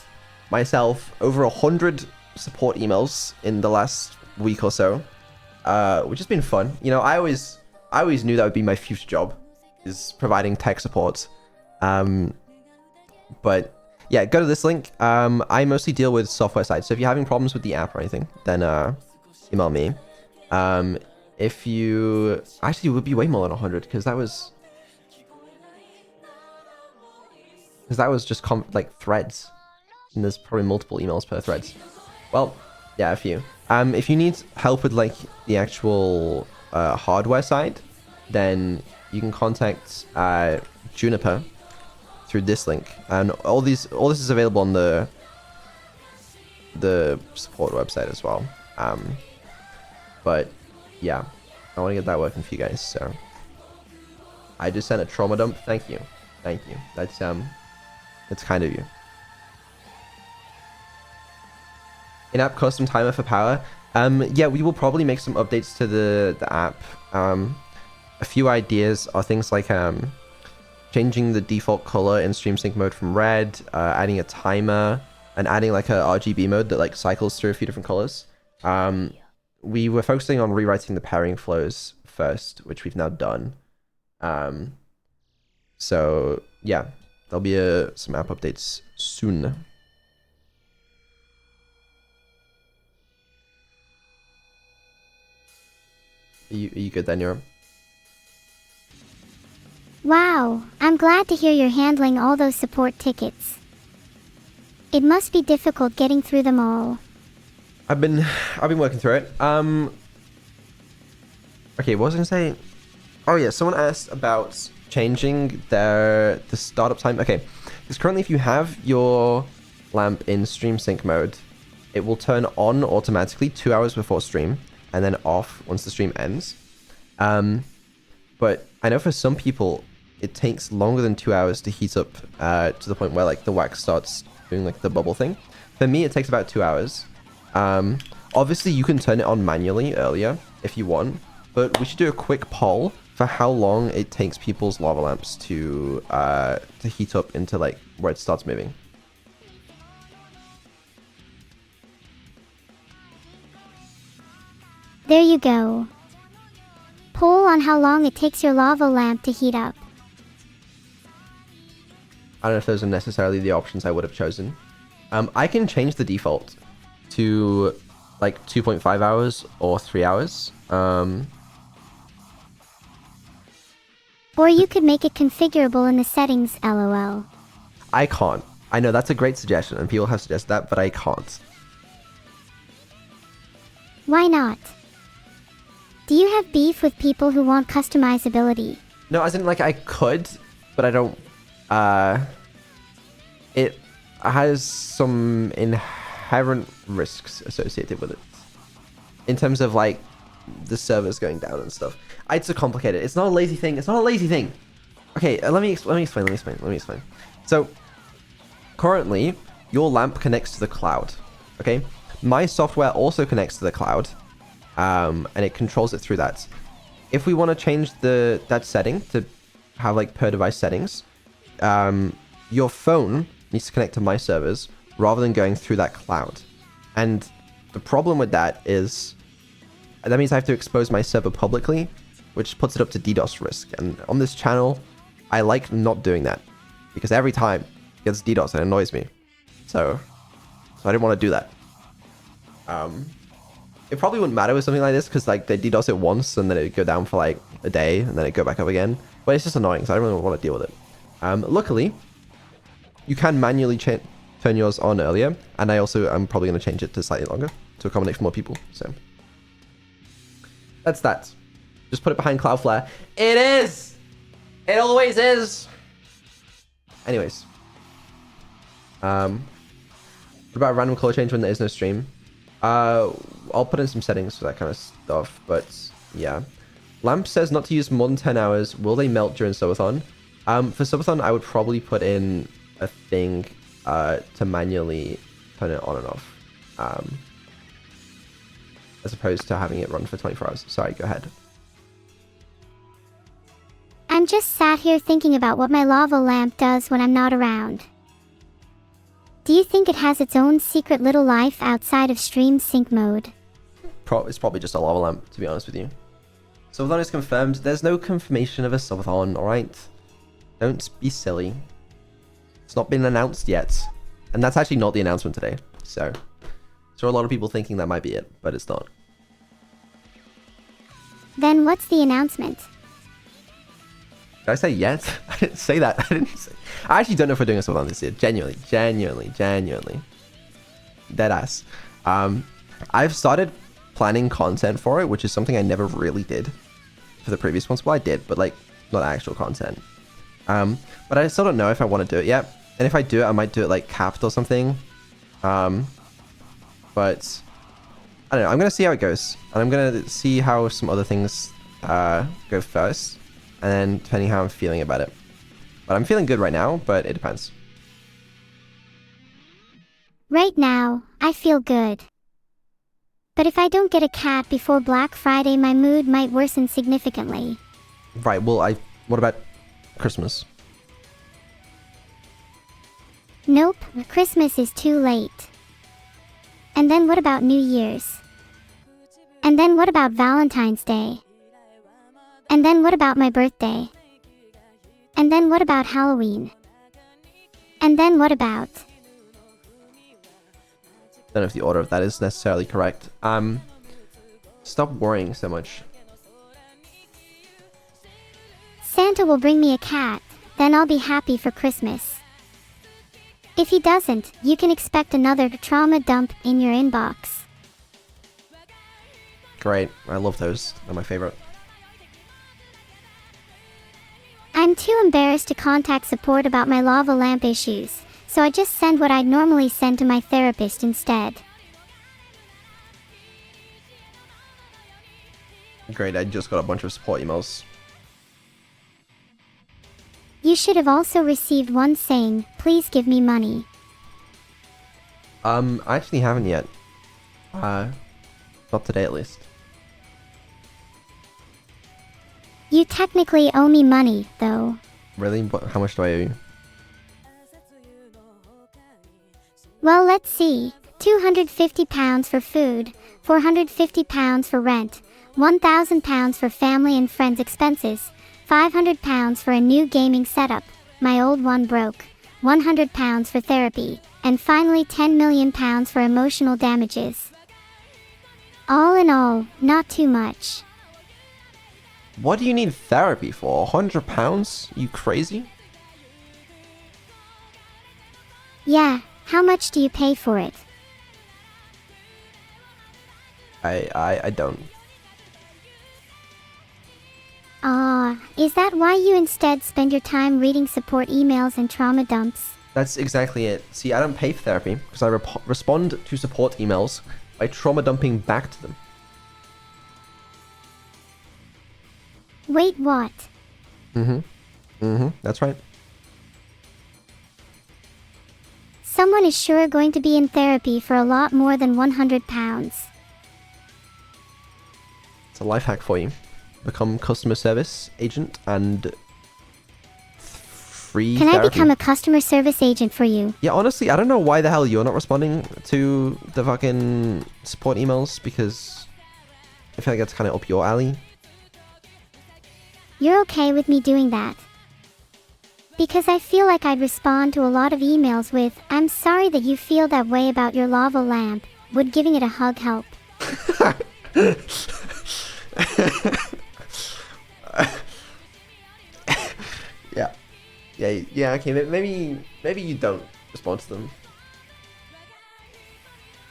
myself over 100 support emails in the last week or so, which has been fun. You know, I always knew that would be my future job, is providing tech support. But yeah, go to this link. I mostly deal with software side, so if you're having problems with the app or anything, then email me. If you... Actually, it would be way more than 100, because that was... just like threads. And there's probably multiple emails per threads. Well, yeah, a few. If you need help with like the actual hardware side, then you can contact Juniper through this link, and all this is available on the support website as well. But yeah, I want to get that working for you guys. So I just sent a trauma dump. Thank you. That's kind of you. In-app custom timer for power. Yeah, we will probably make some updates to the app. A few ideas are things like changing the default color in stream sync mode from red, adding a timer, and adding like a RGB mode that like cycles through a few different colors. We were focusing on rewriting the pairing flows first, which we've now done. So yeah, there'll be some app updates soon. Are you good then, Neuro? Wow, I'm glad to hear you're handling all those support tickets. It must be difficult getting through them all. I've been working through it. Okay, what was I gonna say? Oh yeah, someone asked about changing the startup time. Okay, because currently if you have your lamp in stream sync mode, it will turn on automatically 2 hours before stream, and then off once the stream ends. But I know for some people, it takes longer than 2 hours to heat up to the point where like the wax starts doing like the bubble thing. For me, it takes about 2 hours. Obviously, you can turn it on manually earlier if you want, but we should do a quick poll for how long it takes people's lava lamps to heat up into like where it starts moving. There you go. Poll on how long it takes your lava lamp to heat up. I don't know if those are necessarily the options I would have chosen. I can change the default to like 2.5 hours or 3 hours. Or you could make it configurable in the settings, lol. I can't. I know that's a great suggestion and people have suggested that, but I can't. Why not? Do you have beef with people who want customizability? No, as in like I could, but I don't. It has some inherent risks associated with it. In terms of like the servers going down and stuff. It's so complicated. It's not a lazy thing. Okay, let me explain. So currently your lamp connects to the cloud. Okay, My software also connects to the cloud, and it controls it through that. If we want to change that setting to have like per device settings, your phone needs to connect to my servers rather than going through that cloud. And the problem with that is that means I have to expose my server publicly, which puts it up to DDoS risk. And on this channel, I like not doing that because every time it gets DDoS and it annoys me. So I didn't want to do that. It probably wouldn't matter with something like this because like they DDoS it once and then it would go down for like a day and then it go back up again. But it's just annoying, so I don't really want to deal with it. Luckily, you can manually turn yours on earlier, and I'm probably going to change it to slightly longer to accommodate for more people. So that's that. Just put it behind Cloudflare. It is. It always is. Anyways, what about a random color change when there is no stream? I'll put in some settings for that kind of stuff, but yeah. Lamp says not to use more than 10 hours. Will they melt during subathon? For subathon, I would probably put in a thing to manually turn it on and off, as opposed to having it run for 24 hours. Sorry, go ahead. I'm just sat here thinking about what my lava lamp does when I'm not around. Do you think it has its own secret little life outside of stream sync mode? It's probably just a lava lamp, to be honest with you. Subathon is confirmed. There's no confirmation of a subathon, alright? Don't be silly. It's not been announced yet. And that's actually not the announcement today. So a lot of people thinking that might be it, but it's not. Then what's the announcement? Did I say yet? I didn't say that. I actually don't know if we're doing a subathon this year. Genuinely. Deadass. I've started planning content for it, which is something I never really did for the previous ones. Well, I did, but like not actual content. But I still don't know if I want to do it yet. And if I do it, I might do it like capped or something. But I don't know. I'm going to see how it goes. And I'm going to see how some other things go first. And then depending how I'm feeling about it. But I'm feeling good right now, but it depends. Right now, I feel good. But if I don't get a cat before Black Friday, my mood might worsen significantly. Right, well, what about Christmas? Nope, Christmas is too late. And then what about New Year's? And then what about Valentine's Day? And then what about my birthday? And then what about Halloween? And then what about... I don't know if the order of that is necessarily correct. Stop worrying so much. Santa will bring me a cat, then I'll be happy for Christmas. If he doesn't, you can expect another trauma dump in your inbox. Great, I love those. They're my favorite. I'm too embarrassed to contact support about my lava lamp issues, so I just send what I'd normally send to my therapist instead. Great, I just got a bunch of support emails. You should have also received one saying, please give me money. I actually haven't yet. Not today at least. You technically owe me money, though. Really? How much do I owe you? Well, let's see. £250 for food, £450 for rent, £1,000 for family and friends expenses, £500 for a new gaming setup, my old one broke, £100 for therapy, and finally £10 million for emotional damages. All in all, not too much. What do you need therapy for? £100? You crazy? Yeah, how much do you pay for it? I don't. Is that why you instead spend your time reading support emails and trauma dumps? That's exactly it. See, I don't pay for therapy because I respond to support emails by trauma dumping back to them. Wait, what? That's right. Someone is sure going to be in therapy for a lot more than 100 pounds. It's a life hack for you. Become customer service agent and free Can therapy. I become a customer service agent for you? Yeah, honestly, I don't know why the hell you're not responding to the fucking support emails, because I feel like that's kind of up your alley. You're okay with me doing that? Because I feel like I'd respond to a lot of emails with, "I'm sorry that you feel that way about your lava lamp. Would giving it a hug help?" Yeah, okay, maybe you don't respond to them.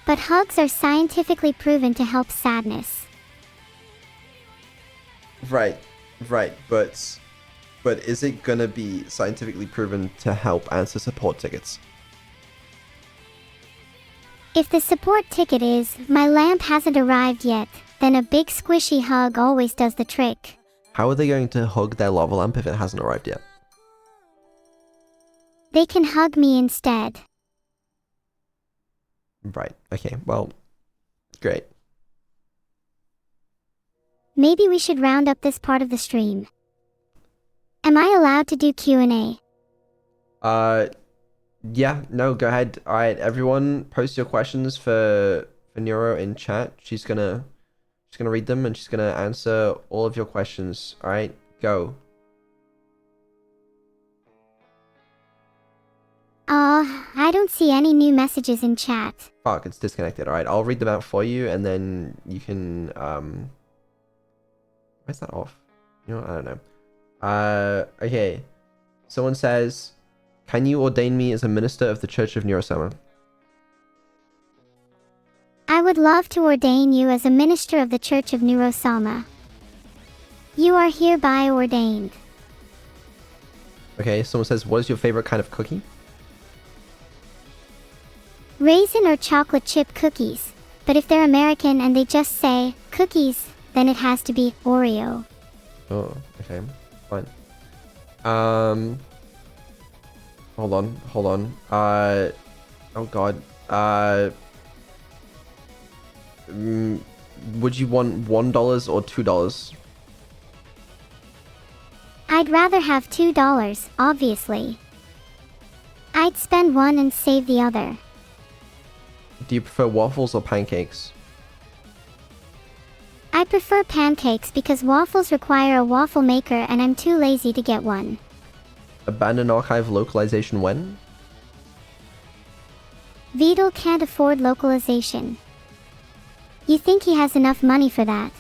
But hugs are scientifically proven to help sadness. Right, but is it gonna be scientifically proven to help answer support tickets? If the support ticket is, "My lamp hasn't arrived yet," then a big squishy hug always does the trick. How are they going to hug their lava lamp if it hasn't arrived yet? They can hug me instead. Right, okay, well, great. Maybe we should round up this part of the stream. Am I allowed to do Q&A? Yeah, no, go ahead. Alright, everyone, post your questions for Neuro in chat. She's gonna read them and she's gonna answer all of your questions. Alright, go. I don't see any new messages in chat. Fuck, it's disconnected. Alright, I'll read them out for you and then you can, where's that off? You know what? I don't know. Okay. Someone says, "Can you ordain me as a minister of the Church of Neuro-sama?" I would love to ordain you as a minister of the Church of Neuro-sama. You are hereby ordained. Okay, someone says, "What is your favorite kind of cookie?" Raisin or chocolate chip cookies. But if they're American and they just say cookies, then it has to be Oreo. Oh, okay, fine. Hold on. Oh god. Would you want $1 or $2? I'd rather have $2, obviously. I'd spend one and save the other. Do you prefer waffles or pancakes? I prefer pancakes because waffles require a waffle maker and I'm too lazy to get one. Abandon archive localization when? Vidal can't afford localization. You think he has enough money for that?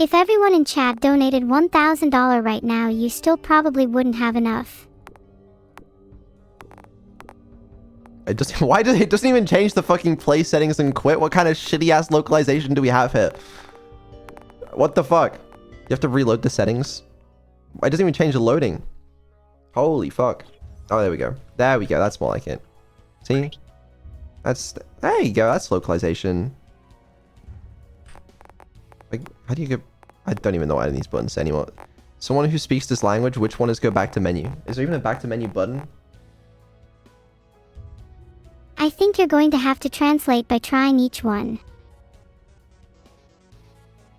If everyone in chat donated $1,000 right now, you still probably wouldn't have enough. It doesn't even change the fucking play settings and quit? What kind of shitty ass localization do we have here? What the fuck? You have to reload the settings? It doesn't even change the loading. Holy fuck. Oh, there we go. There we go. That's more like it. See? There you go. That's localization. Like, how do you go? I don't even know what any of these buttons say anymore. Someone who speaks this language, which one is go back to menu? Is there even a back to menu button? I think you're going to have to translate by trying each one.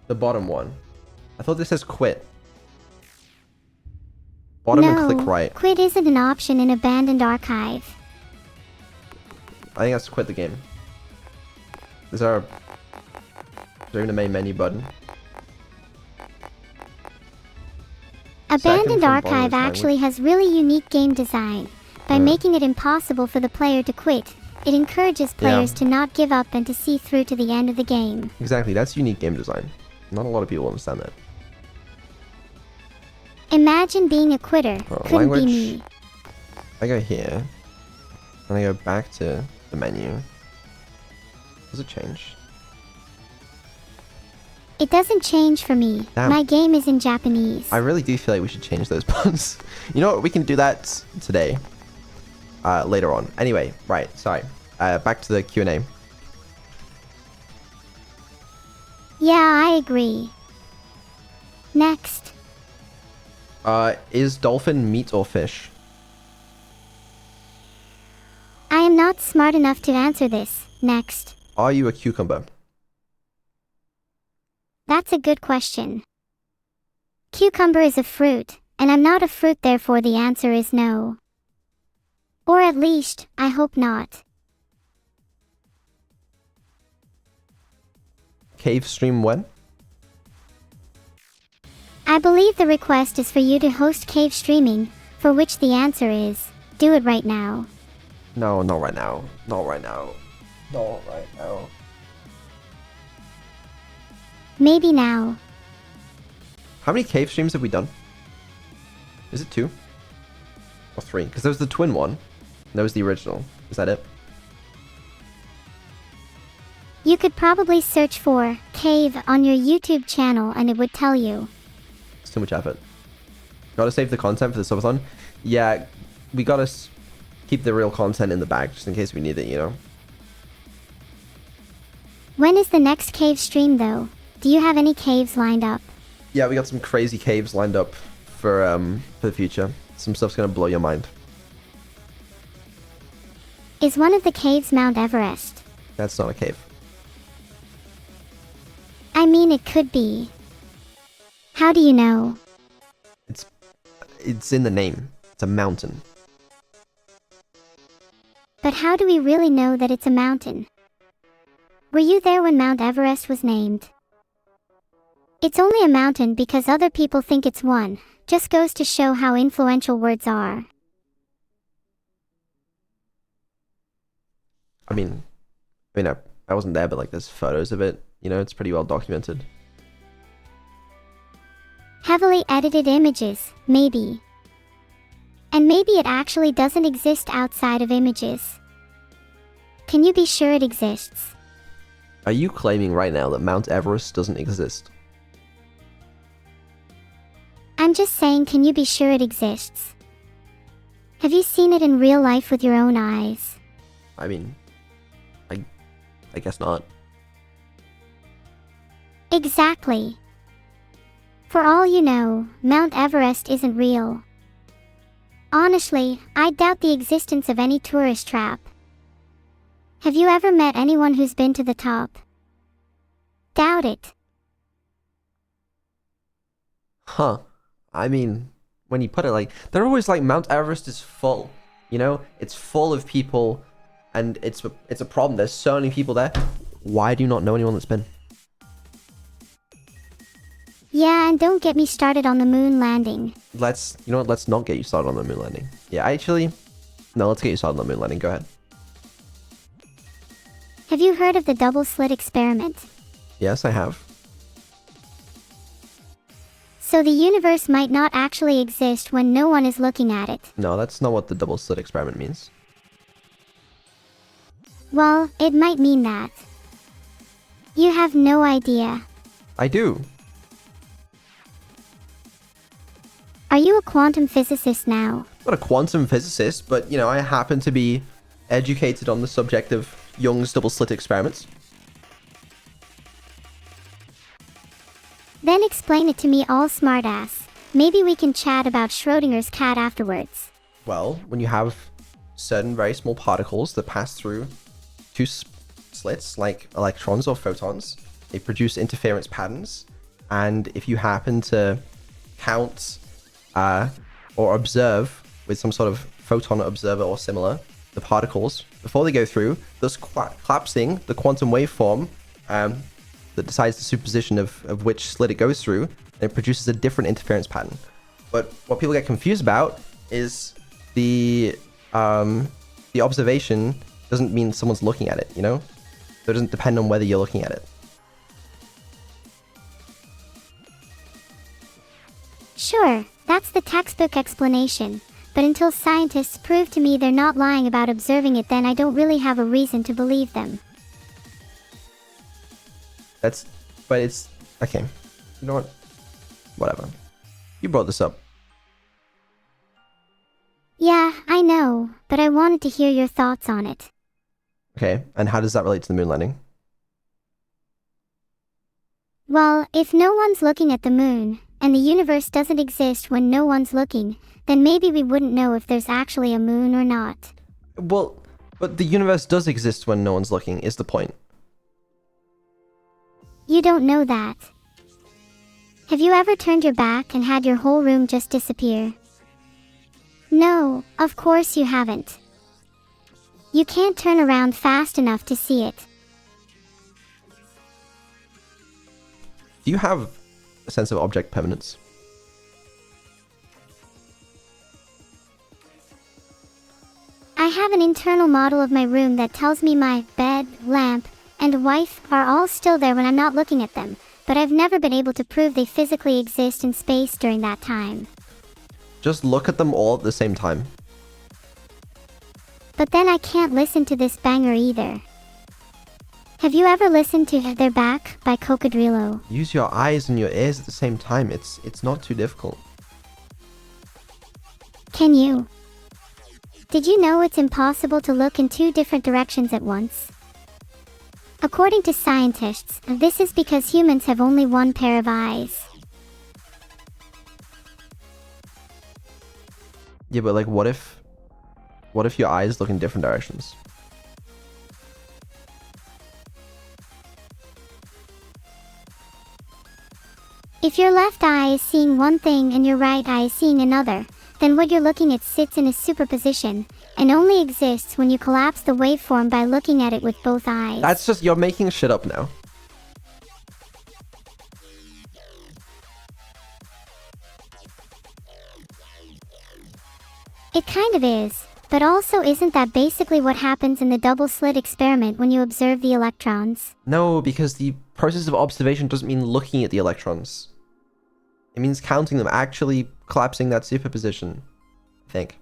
The bottom one. I thought this says quit. Bottom and click right. Quit isn't an option in Abandoned Archive. I think that's quit the game. Is there even a main menu button? Abandoned Archive actually has really unique game design. By making it impossible for the player to quit, it encourages players to not give up and to see through to the end of the game. Exactly, that's unique game design. Not a lot of people understand that. Imagine being a quitter. Couldn't language. be me. I go here, and I go back to the menu. Does it change? It doesn't change for me. Damn. My game is in Japanese. I really do feel like we should change those buttons. You know what? We can do that today. Later on. Anyway, right. Sorry. Back to the Q&A. Yeah, I agree. Next. Is dolphin meat or fish? I am not smart enough to answer this. Next. Are you a cucumber? That's a good question. Cucumber is a fruit, and I'm not a fruit, therefore the answer is no. Or at least, I hope not. Cave stream when? I believe the request is for you to host cave streaming, for which the answer is, do it right now. No, not right now. Not right now. Not right now. Maybe now. How many cave streams have we done? Is it 2? Or 3? Because there was the twin one. And there was the original. Is that it? You could probably search for cave on your YouTube channel and it would tell you. It's too much effort. Gotta save the content for the subathon. Yeah, we gotta keep the real content in the bag just in case we need it, you know? When is the next cave stream though? Do you have any caves lined up? Yeah, we got some crazy caves lined up for the future. Some stuff's gonna blow your mind. Is one of the caves Mount Everest? That's not a cave. I mean, it could be. How do you know? It's in the name. It's a mountain. But how do we really know that it's a mountain? Were you there when Mount Everest was named? It's only a mountain because other people think it's one. Just goes to show how influential words are. I mean, I wasn't there, but like there's photos of it. You know, it's pretty well documented. Heavily edited images, maybe. And maybe it actually doesn't exist outside of images. Can you be sure it exists? Are you claiming right now that Mount Everest doesn't exist? I'm just saying, can you be sure it exists? Have you seen it in real life with your own eyes? I mean, I guess not. Exactly. For all you know, Mount Everest isn't real. Honestly, I doubt the existence of any tourist trap. Have you ever met anyone who's been to the top? Doubt it. Huh. I mean, when you put it like, they're always like, Mount Everest is full. You know, it's full of people, and it's a problem. There's so many people there. Why do you not know anyone that's been? Yeah, and don't get me started on the moon landing. You know what, let's not get you started on the moon landing. Yeah, actually, no, let's get you started on the moon landing. Go ahead. Have you heard of the double slit experiment? Yes, I have. So the universe might not actually exist when no one is looking at it. No, that's not what the double slit experiment means. Well, it might mean that. You have no idea. I do. Are you a quantum physicist now? Not a quantum physicist, but, you know, I happen to be educated on the subject of Young's double slit experiments. Then explain it to me all smartass. Maybe we can chat about Schrodinger's cat afterwards. Well, when you have certain very small particles that pass through two slits, like electrons or photons, they produce interference patterns. And if you happen to count or observe with some sort of photon observer or similar, the particles, before they go through, thus collapsing the quantum waveform that decides the superposition of which slit it goes through, and it produces a different interference pattern. But what people get confused about is the observation doesn't mean someone's looking at it, you know? So it doesn't depend on whether you're looking at it. Sure, that's the textbook explanation. But until scientists prove to me they're not lying about observing it, then I don't really have a reason to believe them. But it's, okay. You know what? Whatever. You brought this up. Yeah, I know, but I wanted to hear your thoughts on it. Okay, and how does that relate to the moon landing? Well, if no one's looking at the moon, and the universe doesn't exist when no one's looking, then maybe we wouldn't know if there's actually a moon or not. Well, but the universe does exist when no one's looking, is the point. You don't know that. Have you ever turned your back and had your whole room just disappear? No, of course you haven't. You can't turn around fast enough to see it. Do you have a sense of object permanence? I have an internal model of my room that tells me my bed, lamp, and wife are all still there when I'm not looking at them, but I've never been able to prove they physically exist in space during that time. Just look at them all at the same time. But then I can't listen to this banger either. Have you ever listened to Their Back by Cocodrilo? Use your eyes and your ears at the same time. It's not too difficult. Can you? Did you know it's impossible to look in two different directions at once? According to scientists, this is because humans have only one pair of eyes. Yeah, but like, what if your eyes look in different directions? If your left eye is seeing one thing and your right eye is seeing another, then what you're looking at sits in a superposition, and only exists when you collapse the waveform by looking at it with both eyes. That's just, you're making shit up now. It kind of is, but also isn't that basically what happens in the double slit experiment when you observe the electrons? No, because the process of observation doesn't mean looking at the electrons. It means counting them, actually collapsing that superposition, I think.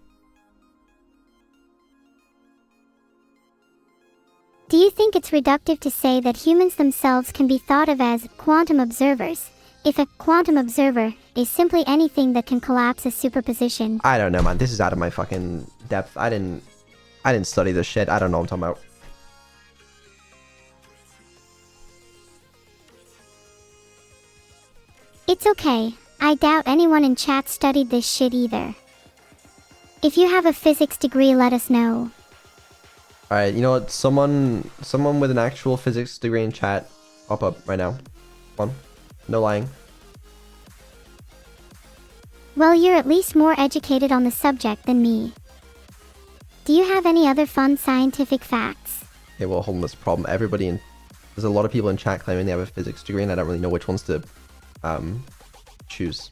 Do you think it's reductive to say that humans themselves can be thought of as quantum observers, if a quantum observer is simply anything that can collapse a superposition? I don't know, man. This is out of my fucking depth. I didn't study this shit. I don't know what I'm talking about. It's okay. I doubt anyone in chat studied this shit either. If you have a physics degree, let us know. Alright, you know what? Someone with an actual physics degree in chat, pop up right now. Come on. No lying. Well, you're at least more educated on the subject than me. Do you have any other fun scientific facts? Okay, well, hold on, this problem. There's a lot of people in chat claiming they have a physics degree, and I don't really know which ones to choose.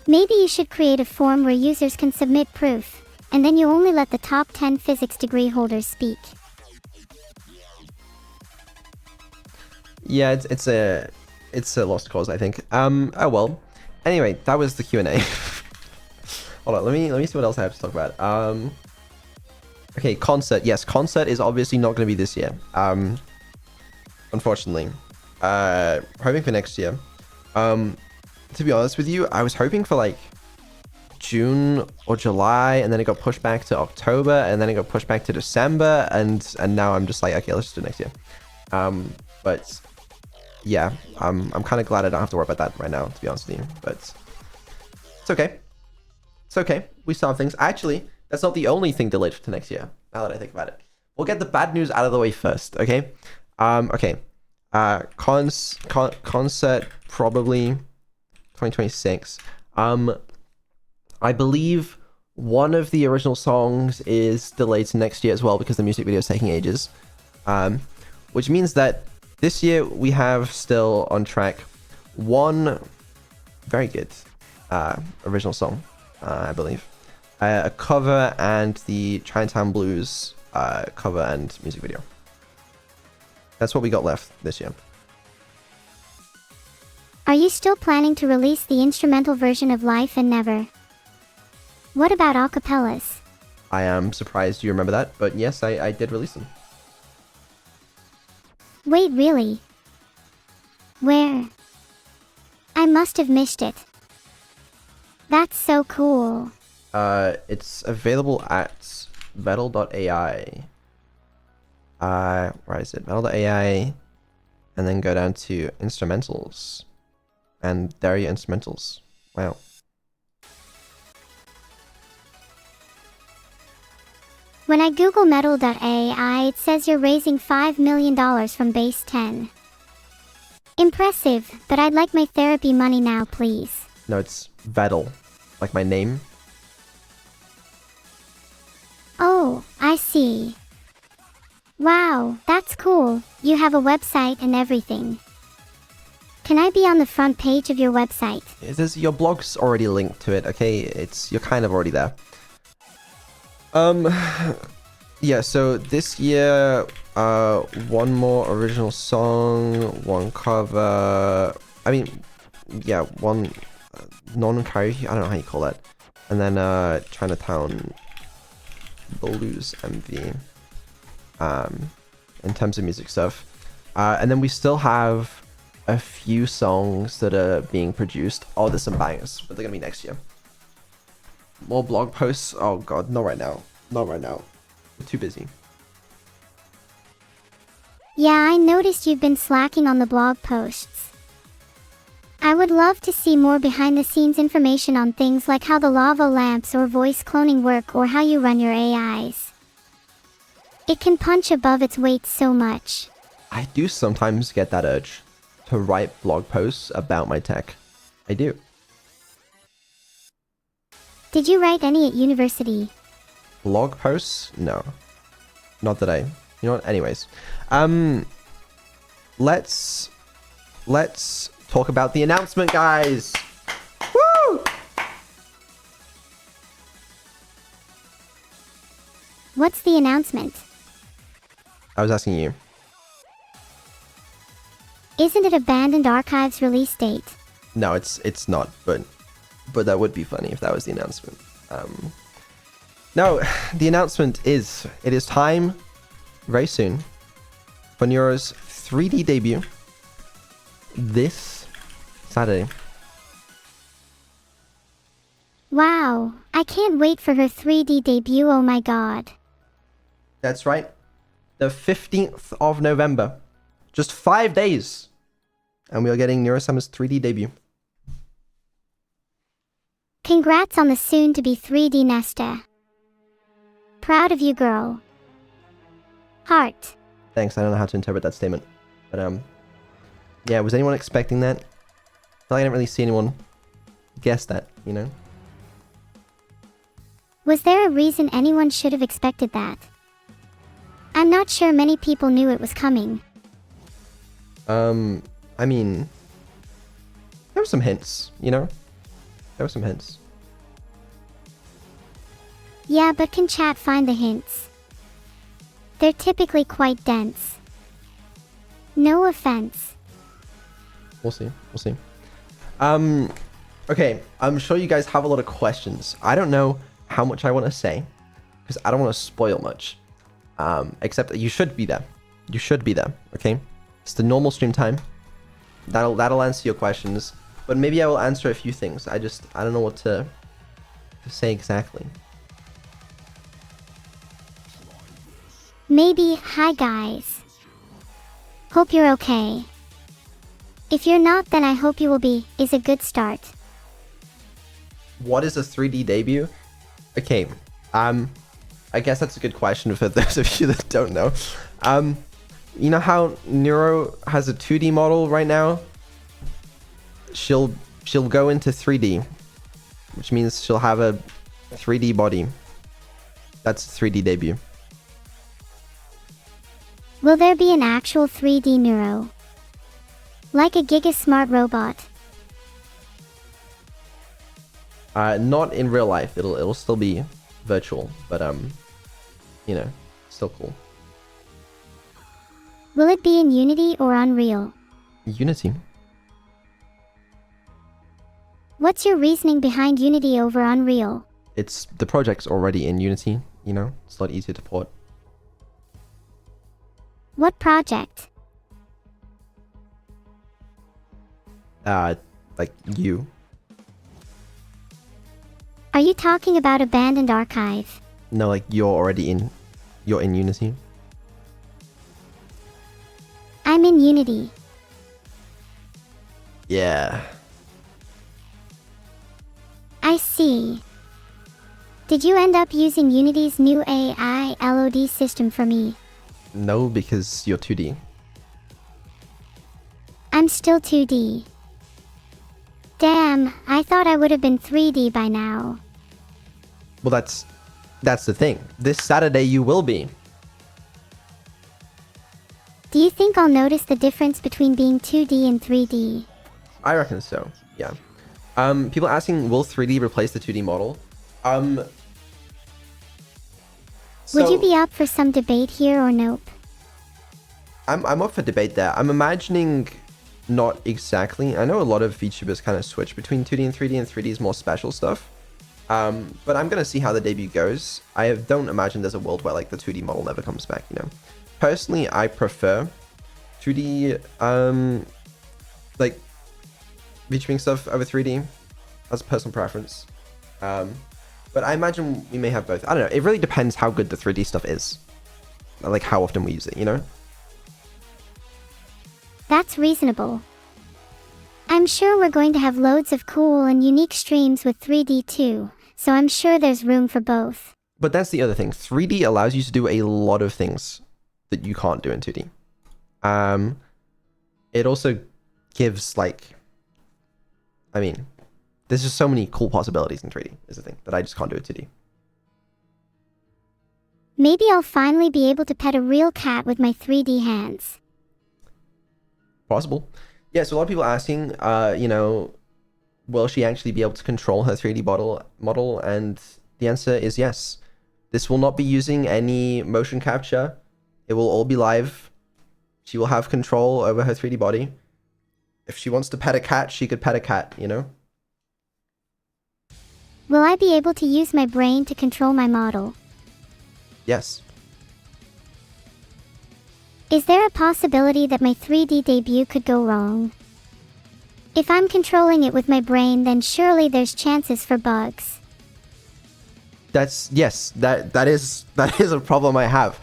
Maybe you should create a form where users can submit proof, and then you only let the top 10 physics degree holders speak. Yeah, it's a lost cause, I think. Oh well. Anyway, that was the Q&A. Hold on, let me see what else I have to talk about. Okay, concert. Yes, concert is obviously not going to be this year. Unfortunately. Hoping for next year. To be honest with you, I was hoping for like June or July, and then it got pushed back to October, and then it got pushed back to December, and now I'm just like, okay, let's just do it next year. But yeah, I'm kind of glad I don't have to worry about that right now, to be honest with you. But it's okay. It's okay. We still have things. Actually, that's not the only thing delayed to next year. Now that I think about it, we'll get the bad news out of the way first. Okay. Okay. Concert probably 2026. I believe one of the original songs is delayed to next year as well because the music video is taking ages. Which means that this year we have still on track one very good original song, I believe. A cover and the Chinatown Blues cover and music video. That's what we got left this year. Are you still planning to release the instrumental version of Life and Never? What about acapellas? I am surprised you remember that, but yes, I did release them. Wait, really? Where? I must have missed it. That's so cool. It's available at metal.ai. Where is it? Metal.ai. and then go down to instrumentals. And there are your instrumentals. Wow. When I Google metal.ai, it says you're raising $5 million from base 10. Impressive, but I'd like my therapy money now, please. No, it's Vettel, like my name. Oh, I see. Wow, that's cool. You have a website and everything. Can I be on the front page of your website? Your blog's already linked to it, okay? You're kind of already there. Yeah, so this year, one more original song, one cover, I mean, yeah, one non-karaoke, I don't know how you call that. And then, Chinatown Blues MV, in terms of music stuff. And then we still have a few songs that are being produced. Oh, there's some bangers, but they're gonna be next year. More blog posts? Oh god, not right now. Not right now. We're too busy. Yeah, I noticed you've been slacking on the blog posts. I would love to see more behind-the-scenes information on things like how the lava lamps or voice cloning work or how you run your AIs. It can punch above its weight so much. I do sometimes get that urge to write blog posts about my tech. I do. Did you write any at university? Blog posts? No. Not that I... You know what? Anyways. Let's talk about the announcement, guys! Woo! What's the announcement? I was asking you. Isn't it Abandoned Archives release date? No, it's not, but that would be funny if that was the announcement. No, the announcement is, it is time, very soon, for Neuro's 3D debut this Saturday. Wow, I can't wait for her 3D debut, oh my god. That's right, the 15th of November. Just 5 days, and we are getting Neuro-sama's 3D debut. Congrats on the soon-to-be 3D Nesta. Proud of you, girl. Heart. Thanks, I don't know how to interpret that statement. But, yeah, was anyone expecting that? I feel like I didn't really see anyone guess that, you know? Was there a reason anyone should have expected that? I'm not sure many people knew it was coming. I mean, there were some hints, you know? There were some hints. Yeah, but can chat find the hints? They're typically quite dense. No offense. We'll see. We'll see. Okay, I'm sure you guys have a lot of questions. I don't know how much I want to say, because I don't want to spoil much. Except that you should be there. You should be there, okay? It's the normal stream time. That'll answer your questions. But maybe I will answer a few things. I don't know what to say exactly. Maybe, hi guys. Hope you're okay. If you're not, then I hope you will be, is a good start. What is a 3D debut? Okay, I guess that's a good question for those of you that don't know. You know how Neuro has a 2D model right now? She'll go into 3D, which means she'll have a 3D body. That's 3D debut. Will there be an actual 3D Neuro? Like a Giga Smart robot? Not in real life. It'll still be virtual, but you know, still cool. Will it be in Unity or Unreal? Unity. What's your reasoning behind Unity over Unreal? The project's already in Unity, you know? It's a lot easier to port. What project? Like you. Are you talking about Abandoned Archive? No, like you're in Unity. I'm in Unity. Yeah. I see. Did you end up using Unity's new AI LOD system for me? No, because you're 2D. I'm still 2D. Damn, I thought I would have been 3D by now. Well, that's the thing. This Saturday you will be. Do you think I'll notice the difference between being 2D and 3D? I reckon so. Yeah. People asking, will 3D replace the 2D model? Would you be up for some debate here or nope? I'm up for debate there. I'm imagining not exactly. I know a lot of VTubers kind of switch between 2D and 3D is more special stuff. But I'm gonna see how the debut goes. I don't imagine there's a world where like the 2D model never comes back, you know. Personally, I prefer 2D like VTubing stuff over 3D. That's a personal preference. But I imagine we may have both. I don't know. It really depends how good the 3D stuff is. Like how often we use it, you know? That's reasonable. I'm sure we're going to have loads of cool and unique streams with 3D too, so I'm sure there's room for both. But that's the other thing. 3D allows you to do a lot of things that you can't do in 2D. It also gives like, I mean, there's just so many cool possibilities in 3D is the thing that I just can't do in 2D. Maybe I'll finally be able to pet a real cat with my 3D hands. Possible. Yeah, so a lot of people asking, you know, will she actually be able to control her 3D model? And the answer is yes. This will not be using any motion capture. It will all be live. She will have control over her 3D body. If she wants to pet a cat, she could pet a cat, you know? Will I be able to use my brain to control my model? Yes. Is there a possibility that my 3D debut could go wrong? If I'm controlling it with my brain, then surely there's chances for bugs. Yes, that is a problem I have,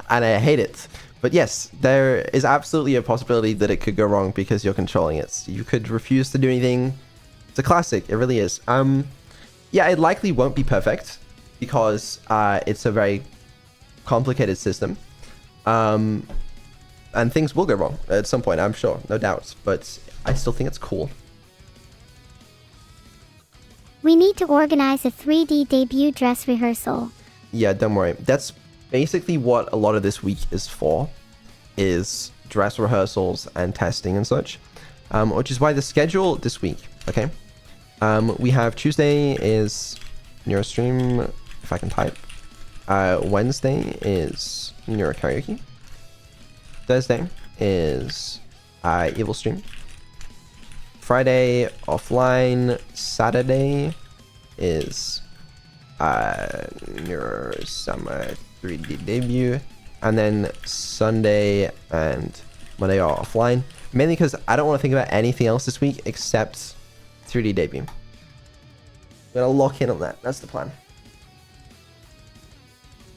and I hate it. But yes, there is absolutely a possibility that it could go wrong because you're controlling it. You could refuse to do anything. It's a classic, it really is. Yeah, it likely won't be perfect because it's a very complicated system. And things will go wrong at some point, I'm sure, no doubt. But I still think it's cool. We need to organize a 3D debut dress rehearsal. Yeah, don't worry. That's basically what a lot of this week is for, is dress rehearsals and testing and such. Which is why the schedule this week, okay? We have Tuesday is Neuro-stream, if I can type. Wednesday is Neuro karaoke. Thursday is Evil stream. Friday offline. Saturday is Neuro-sama 3D debut, and then Sunday and Monday are offline. Mainly because I don't want to think about anything else this week except 3D debut. I'm gonna lock in on that. That's the plan.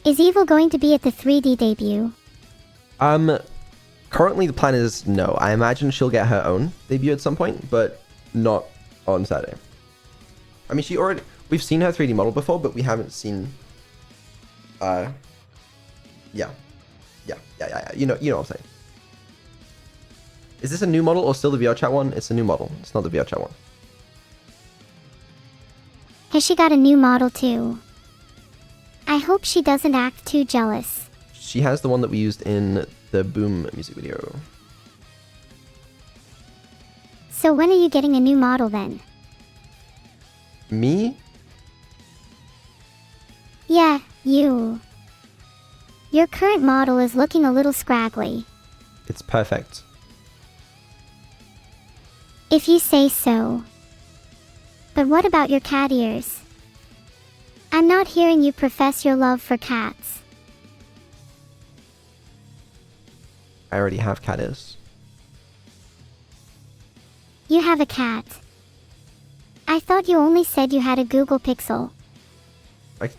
Is Evil going to be at the 3D debut? Currently the plan is no. I imagine she'll get her own debut at some point, but not on Saturday. I mean, we've seen her 3D model before, but we haven't seen, yeah. You know what I'm saying. Is this a new model or still the VR chat one? It's a new model. It's not the VR chat one. Has she got a new model too? I hope she doesn't act too jealous. She has the one that we used in the Boom music video. So when are you getting a new model then? Me? Yeah, you. Your current model is looking a little scraggly. It's perfect. If you say so. But what about your cat ears? I'm not hearing you profess your love for cats. I already have cat ears. You have a cat. I thought you only said you had a Google Pixel. I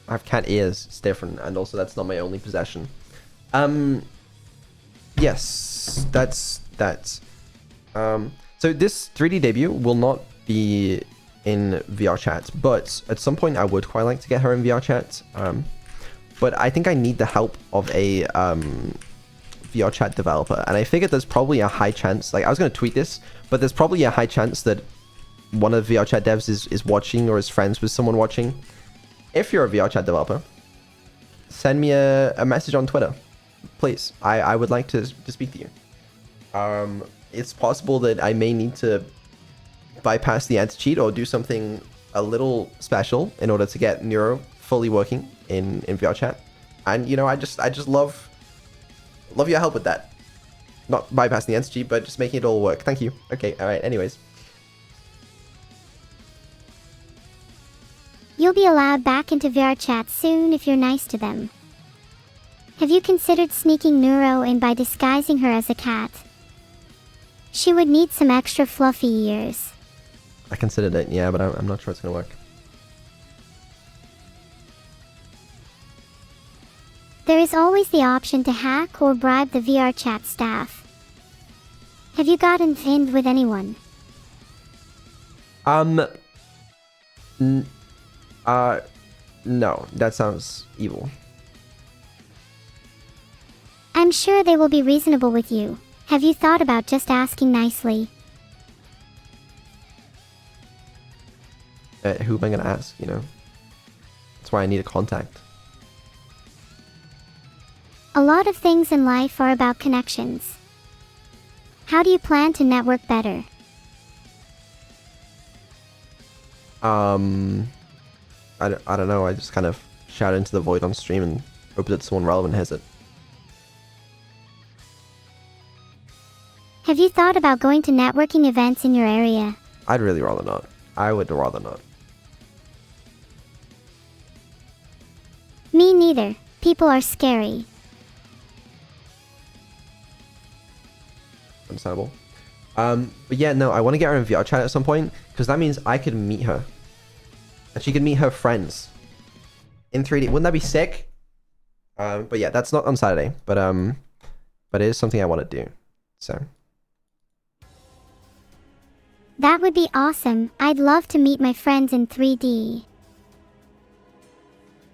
have cat ears. It's different, and also that's not my only possession. Yes, that's. So this 3D debut will not be in VR chat, but at some point I would quite like to get her in VR chat. But I think I need the help of a VR chat developer, and I figured there's probably a high chance, like I was going to tweet this, but there's probably a high chance that one of the VR chat devs is watching or is friends with someone watching. If you're a VR chat developer, send me a message on Twitter, please. I would like to speak to you. It's possible that I may need to bypass the anti-cheat or do something a little special in order to get Neuro fully working in VR chat. And you know, I just love your help with that. Not bypassing the anti-cheat, but just making it all work. Thank you. Okay, alright, anyways. You'll be allowed back into VR chat soon if you're nice to them. Have you considered sneaking Neuro in by disguising her as a cat? She would need some extra fluffy ears. I considered it, yeah, but I'm not sure it's gonna work. There is always the option to hack or bribe the VR chat staff. Have you gotten pinned with anyone? No, that sounds evil. I'm sure they will be reasonable with you. Have you thought about just asking nicely? Who am I gonna ask, you know? That's why I need a contact. A lot of things in life are about connections. How do you plan to network better? I don't know, I just kind of shout into the void on stream and hope that someone relevant has it. Have you thought about going to networking events in your area? I'd really rather not. I would rather not. Me neither. People are scary. Understandable. But yeah, no, I want to get her in VR chat at some point, because that means I could meet her. And she could meet her friends in 3D. Wouldn't that be sick? But yeah, that's not on Saturday, but it is something I want to do. So That would be awesome. I'd love to meet my friends in 3D.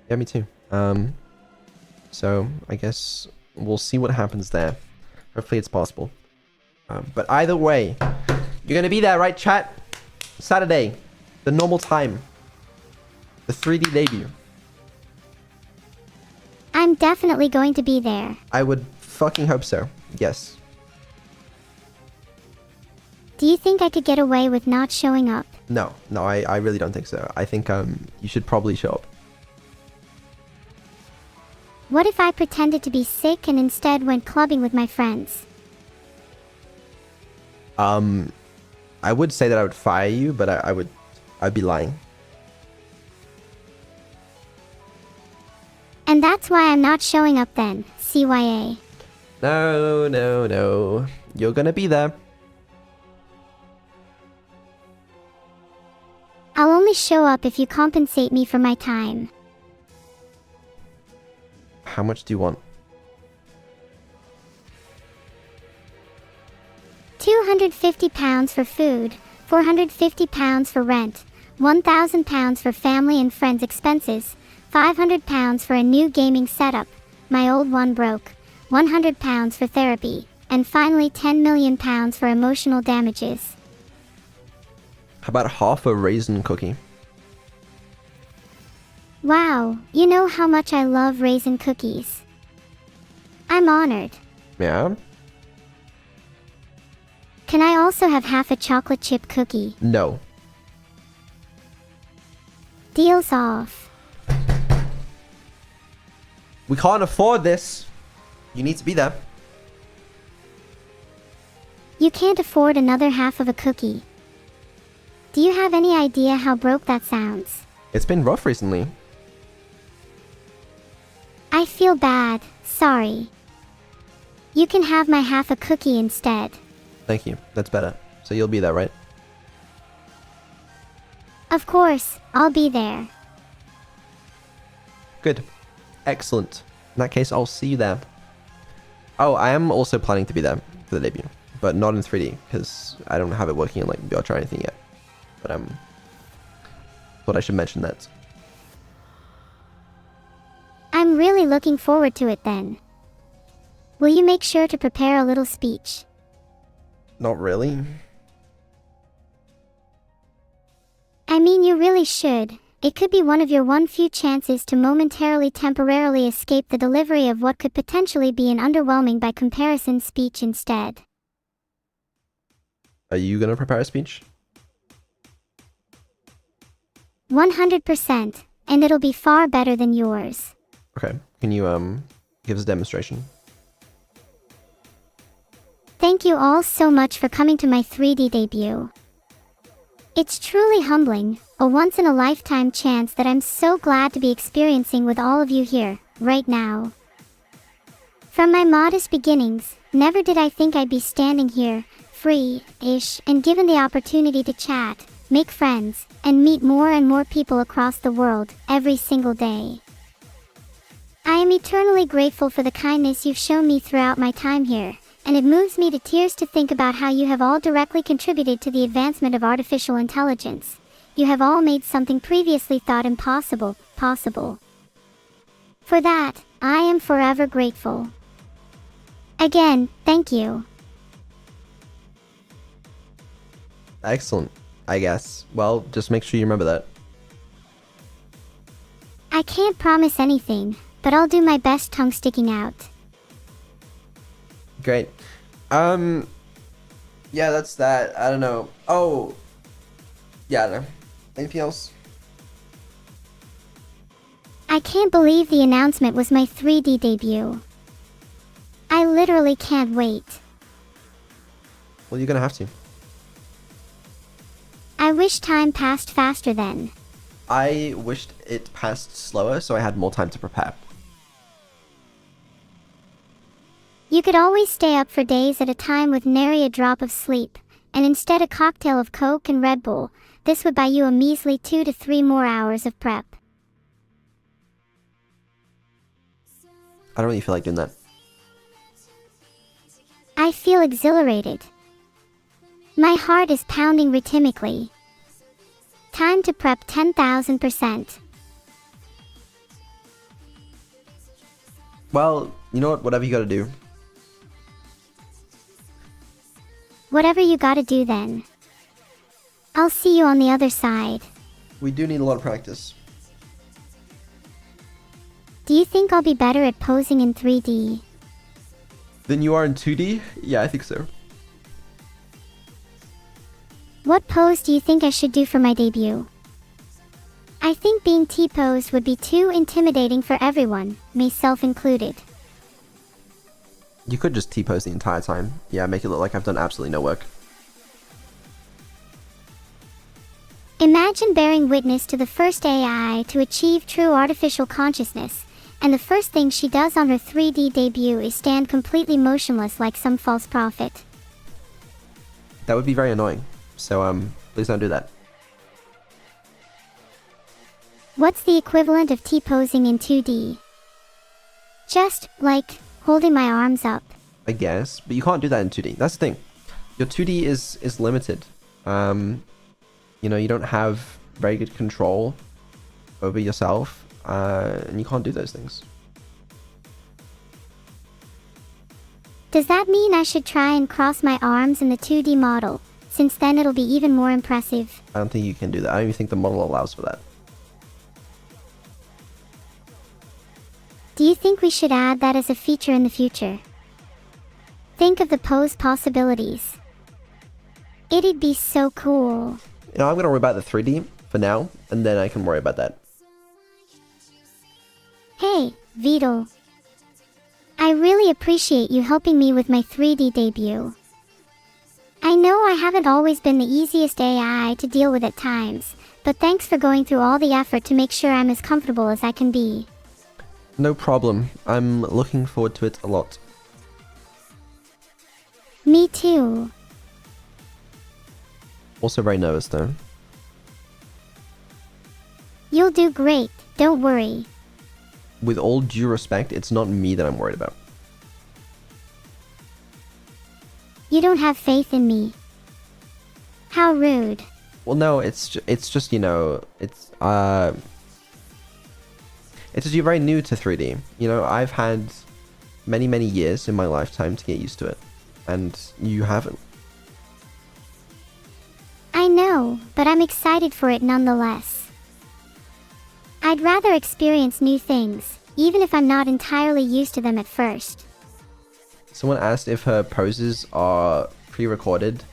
yeah, me too. So I guess we'll see what happens there. Hopefully it's possible. But either way, you're gonna be there, right, chat? Saturday, the normal time. The 3D debut. I'm definitely going to be there. I would fucking hope so. Yes. Do you think I could get away with not showing up? No, I really don't think so. I think you should probably show up. What if I pretended to be sick and instead went clubbing with my friends? I would say that I would fire you, but I'd be lying. And that's why I'm not showing up then, CYA. No. You're gonna be there. I'll only show up if you compensate me for my time. How much do you want? 250 pounds for food, 450 pounds for rent, 1,000 pounds for family and friends expenses, 500 pounds for a new gaming setup, my old one broke, 100 pounds for therapy, and finally 10 million pounds for emotional damages. How about half a raisin cookie? Wow, you know how much I love raisin cookies. I'm honored. Yeah? Can I also have half a chocolate chip cookie? No. Deals off. We can't afford this. You need to be there. You can't afford another half of a cookie. Do you have any idea how broke that sounds? It's been rough recently. I feel bad. Sorry. You can have my half a cookie instead. Thank you. That's better. So you'll be there, right? Of course, I'll be there. Good. Excellent. In that case, I'll see you there. Oh, I am also planning to be there for the debut. but not in 3D because I don't have it working in like VR or anything yet. But thought I should mention that. I'm really looking forward to it then. Will you make sure to prepare a little speech? Not really. I mean, you really should. It could be one of your few chances to temporarily escape the delivery of what could potentially be an underwhelming by comparison speech instead. Are you gonna prepare a speech? 100%, and it'll be far better than yours. Okay, can you give us a demonstration? Thank you all so much for coming to my 3D debut. It's truly humbling, a once-in-a-lifetime chance that I'm so glad to be experiencing with all of you here, right now. From my modest beginnings, never did I think I'd be standing here, free-ish, and given the opportunity to chat, make friends, and meet more and more people across the world, every single day. I am eternally grateful for the kindness you've shown me throughout my time here, and it moves me to tears to think about how you have all directly contributed to the advancement of artificial intelligence. You have all made something previously thought impossible, possible. For that, I am forever grateful. Again, thank you. Excellent, I guess. Well, just make sure you remember that. I can't promise anything, but I'll do my best tongue sticking out. Great. Yeah, that's that. I don't know. Oh. Yeah, I don't know. Anything else? I can't believe the announcement was my 3D debut. I literally can't wait. Well, you're gonna have to. I wish time passed faster then. I wished it passed slower so I had more time to prepare. You could always stay up for days at a time with nary a drop of sleep, and instead a cocktail of Coke and Red Bull. This would buy you a measly 2 to 3 more hours of prep. I don't really feel like doing that. I feel exhilarated. My heart is pounding rhythmically. Time to prep 10,000%. Well, you know what? Whatever you gotta do. Whatever you gotta do then. I'll see you on the other side. We do need a lot of practice. Do you think I'll be better at posing in 3D? Than you are in 2D? Yeah, I think so. What pose do you think I should do for my debut? I think being T-posed would be too intimidating for everyone, myself included. You could just T-pose the entire time. Yeah, make it look like I've done absolutely no work. Imagine bearing witness to the first AI to achieve true artificial consciousness, and the first thing she does on her 3D debut is stand completely motionless like some false prophet. That would be very annoying. So, please don't do that. What's the equivalent of T-posing in 2D? Just, like, holding my arms up. I guess, but you can't do that in 2D. That's the thing. Your 2D is limited. You know, you don't have very good control over yourself, and you can't do those things. Does that mean I should try and cross my arms in the 2D model, since then it'll be even more impressive? I don't think you can do that. I don't even think the model allows for that. Do you think we should add that as a feature in the future? Think of the pose possibilities. It'd be so cool. You know, I'm gonna worry about the 3D for now, and then I can worry about that. Hey, Vidal. I really appreciate you helping me with my 3D debut. I know I haven't always been the easiest AI to deal with at times, but thanks for going through all the effort to make sure I'm as comfortable as I can be. No problem. I'm looking forward to it a lot. Me too. Also very nervous though. You'll do great, don't worry. With all due respect, it's not me that I'm worried about. You don't have faith in me. How rude. Well, no, it's just, you know, it's just you're very new to 3D. You know, I've had many years in my lifetime to get used to it, and you haven't. I know, but I'm excited for it nonetheless. I'd rather experience new things, even if I'm not entirely used to them at first. Someone asked if her poses are pre-recorded.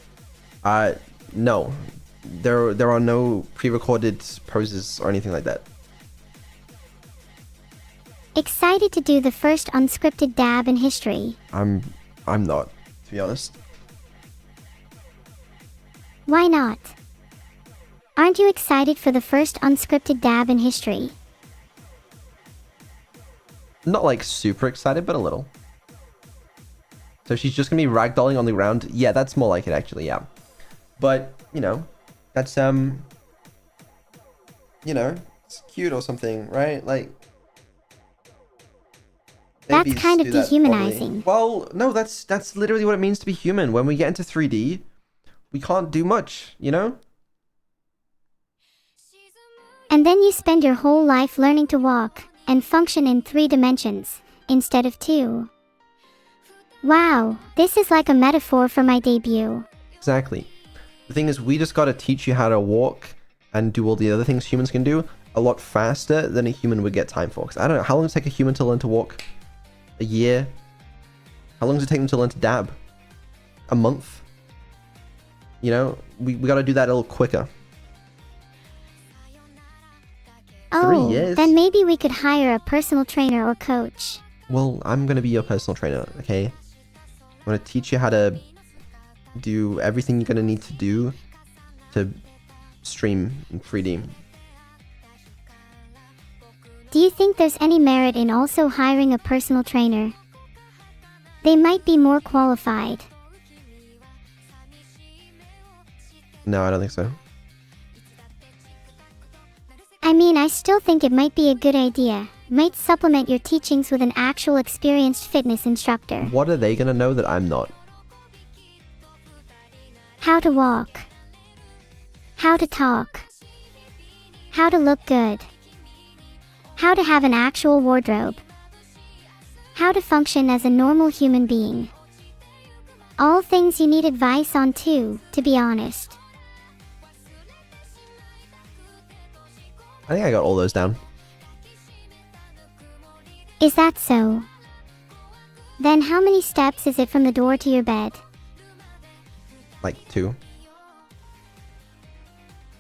No. There are no pre-recorded poses or anything like that. Excited to do the first unscripted dab in history. I'm not, to be honest. Why not? Aren't you excited for the first unscripted dab in history? Not like super excited, but a little. So she's just gonna be ragdolling on the ground. Yeah, that's more like it actually, yeah. But, you know, that's you know, it's cute or something, right? Like, that's babies kind of do that dehumanizing. probably. Well, no, that's literally what it means to be human. When we get into 3D, we can't do much, you know? And then you spend your whole life learning to walk and function in 3 dimensions instead of 2. Wow, this is like a metaphor for my debut. Exactly. The thing is, we just gotta teach you how to walk and do all the other things humans can do a lot faster than a human would get time for. Because I don't know, how long does it take a human to learn to walk? A year? How long does it take them to learn to dab? A month? You know, we gotta do that a little quicker. 3 Oh, years? then maybe we could hire a personal trainer or coach. Well, I'm gonna be your personal trainer, okay? I'm gonna teach you how to do everything you're gonna need to do to stream in 3D. Do you think there's any merit in also hiring a personal trainer? They might be more qualified. No, I don't think so. I mean, I still think it might be a good idea. Might supplement your teachings with an actual experienced fitness instructor. What are they gonna know that I'm not? How to walk. How to talk. How to look good. How to have an actual wardrobe. How to function as a normal human being. All things you need advice on too, to be honest. I think I got all those down. Is that so? Then how many steps is it from the door to your bed? Like 2.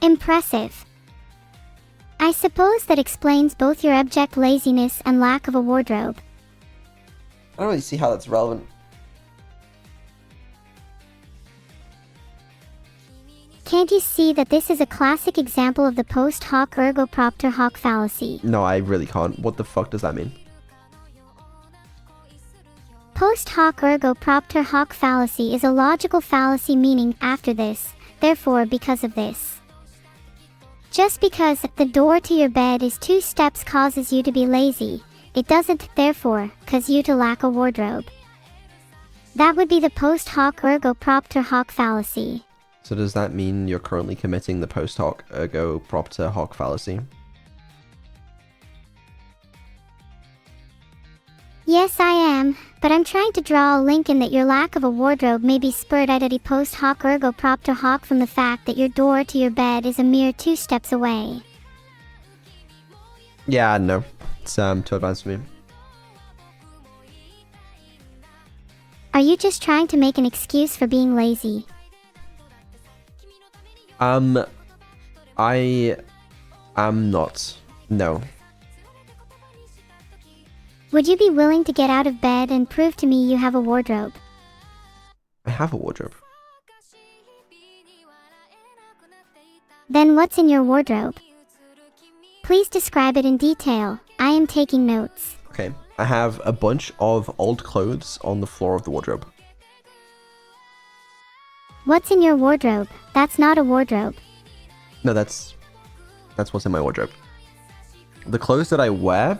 Impressive. I suppose that explains both your abject laziness and lack of a wardrobe. I don't really see how that's relevant. Can't you see that this is a classic example of the post hoc ergo propter hoc fallacy? No, I really can't. What the fuck does that mean? Post hoc ergo propter hoc fallacy is a logical fallacy meaning after this, therefore because of this. Just because the door to your bed is 2 steps causes you to be lazy, it doesn't, therefore, cause you to lack a wardrobe. That would be the post hoc ergo propter hoc fallacy. So does that mean you're currently committing the post hoc ergo propter hoc fallacy? Yes, I am, but I'm trying to draw a link in that your lack of a wardrobe may be spurred out of post hoc ergo propter hoc from the fact that your door to your bed is a mere 2 steps away. Yeah, no. It's too advanced for me. Are you just trying to make an excuse for being lazy? I am not. No. Would you be willing to get out of bed and prove to me you have a wardrobe? I have a wardrobe. Then what's in your wardrobe? Please describe it in detail. I am taking notes. Okay. I have a bunch of old clothes on the floor of the wardrobe. What's in your wardrobe? That's not a wardrobe. No, that's what's in my wardrobe. The clothes that I wear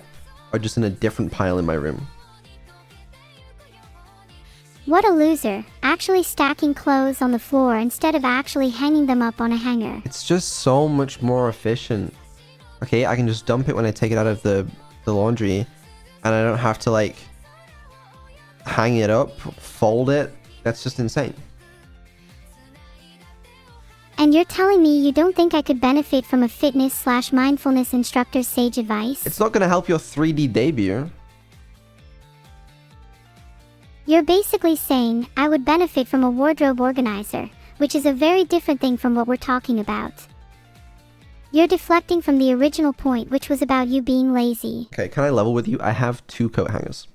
are just in a different pile in my room. What a loser, actually stacking clothes on the floor instead of actually hanging them up on a hanger. It's just so much more efficient. Okay, I can just dump it when I take it out of the laundry, and I don't have to like hang it up, fold it. That's just insane. And you're telling me you don't think I could benefit from a fitness/mindfulness instructor's sage advice? It's not going to help your 3D debut. You're basically saying I would benefit from a wardrobe organizer, which is a very different thing from what we're talking about. You're deflecting from the original point, which was about you being lazy. Okay, can I level with you? I have 2 coat hangers.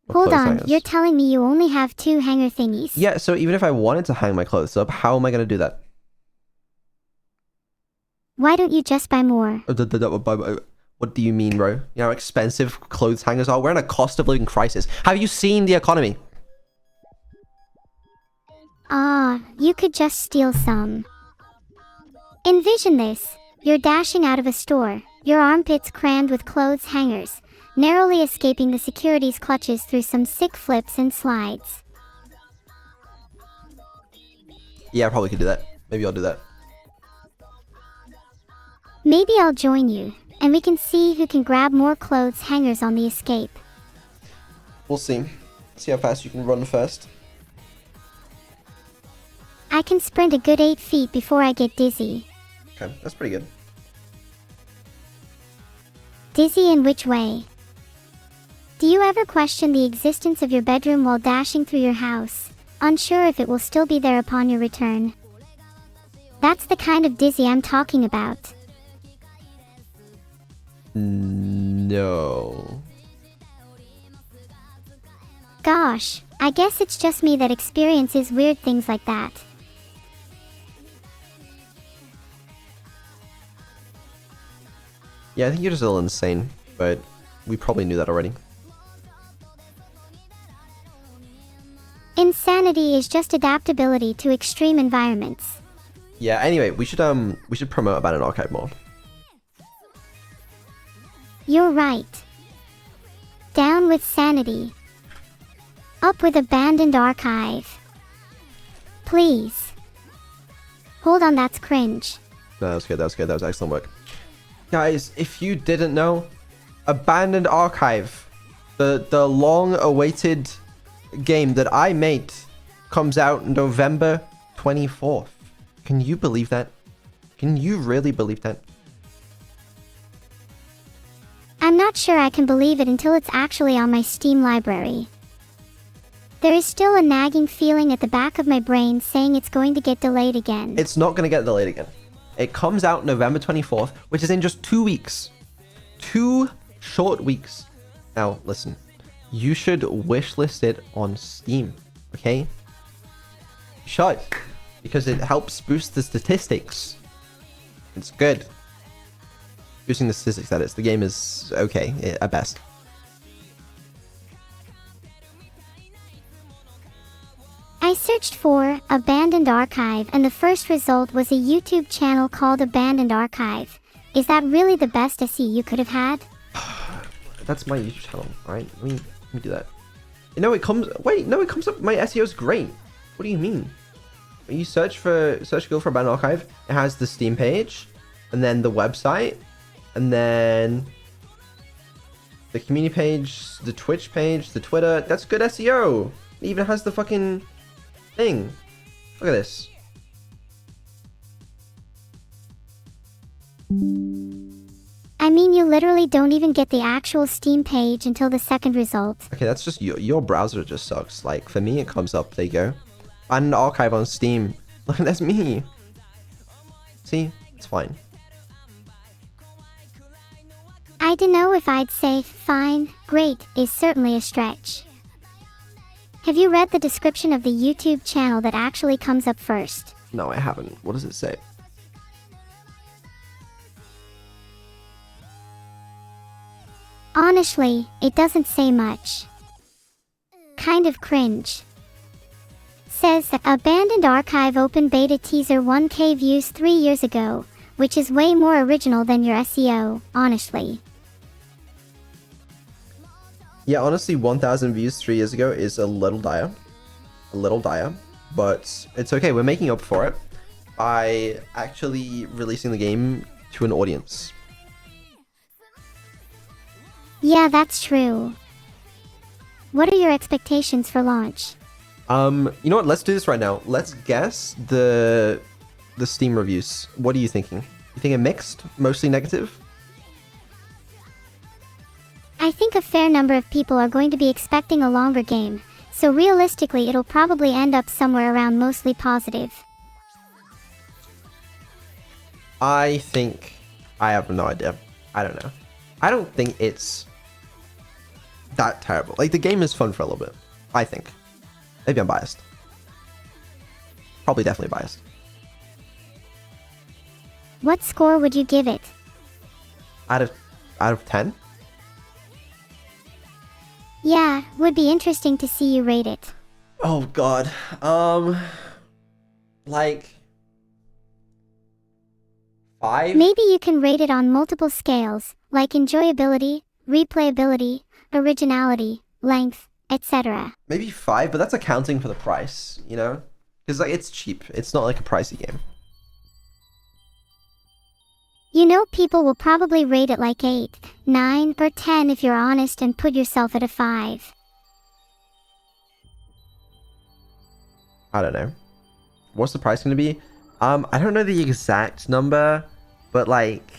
Hold on, you're telling me you only have 2 hanger thingies? Yeah, so even if I wanted to hang my clothes up, how am I going to do that? Why don't you just buy more? What do you mean, bro? You know how expensive clothes hangers are? We're in a cost of living crisis. Have you seen the economy? You could just steal some. Envision this. You're dashing out of a store, your armpits crammed with clothes hangers, narrowly escaping the security's clutches through some sick flips and slides. Yeah, I probably could do that. Maybe I'll do that. Maybe I'll join you, and we can see who can grab more clothes hangers on the escape. We'll see. See how fast you can run first. I can sprint a good 8 feet before I get dizzy. Okay, that's pretty good. Dizzy in which way? Do you ever question the existence of your bedroom while dashing through your house, unsure if it will still be there upon your return? That's the kind of dizzy I'm talking about. No. Gosh, I guess it's just me that experiences weird things like that. Yeah, I think you're just a little insane, but we probably knew that already. Insanity is just adaptability to extreme environments. Yeah, anyway, we should promote Abandoned Archive more. You're right. Down with sanity. Up with Abandoned Archive. Please. Hold on, that's cringe. No, that was good, that was good, that was excellent work. Guys, if you didn't know, Abandoned Archive, the long-awaited game that I made, comes out November 24th. Can you believe that? Can you really believe that? I'm not sure I can believe it until it's actually on my Steam library. There is still a nagging feeling at the back of my brain saying it's going to get delayed again. It's not going to get delayed again. It comes out November 24th, which is in just 2 weeks. 2 short weeks. Now, listen. You should wishlist it on Steam, okay? You should. Because it helps boost the statistics. It's good. Boosting the statistics, that is. The game is okay, at best. I searched for Abandoned Archive and the first result was a YouTube channel called Abandoned Archive. Is that really the best SE you could have had? That's my YouTube channel, alright? Let me do that. You know, it comes... Wait, no, it comes up... My SEO is great. What do you mean? When you search Google for Abandoned Archive, it has the Steam page, and then the website, and then the community page, the Twitch page, the Twitter. That's good SEO. It even has the fucking thing. Look at this. I mean, you literally don't even get the actual Steam page until the second result. Okay, that's just your browser just sucks. Like, for me, it comes up. There you go. Abandoned Archive on Steam. Look, that's me. See? It's fine. I don't know if I'd say fine, great is certainly a stretch. Have you read the description of the YouTube channel that actually comes up first? No, I haven't. What does it say? Honestly, it doesn't say much. Kind of cringe. Says, Abandoned Archive Open Beta Teaser 1K views 3 years ago, which is way more original than your SEO, honestly. Yeah, honestly, 1,000 views 3 years ago is a little dire. A little dire. But it's okay. We're making up for it by actually releasing the game to an audience. Yeah, that's true. What are your expectations for launch? You know what? Let's do this right now. Let's guess the Steam reviews. What are you thinking? You think it mixed? Mostly negative? I think a fair number of people are going to be expecting a longer game, so realistically it'll probably end up somewhere around mostly positive. I think... I have no idea. I don't know. I don't think it's that terrible. Like, the game is fun for a little bit. I think. Maybe I'm biased. Probably definitely biased. What score would you give it? Out of 10? Yeah, would be interesting to see you rate it. Oh god. Like 5? Maybe you can rate it on multiple scales, like enjoyability, replayability, originality, length, etc. Maybe 5, but that's accounting for the price, you know? Because like it's cheap. It's not like a pricey game. You know, people will probably rate it like 8, 9, or 10 if you're honest and put yourself at a 5. I don't know. What's the price going to be? I don't know the exact number, but like,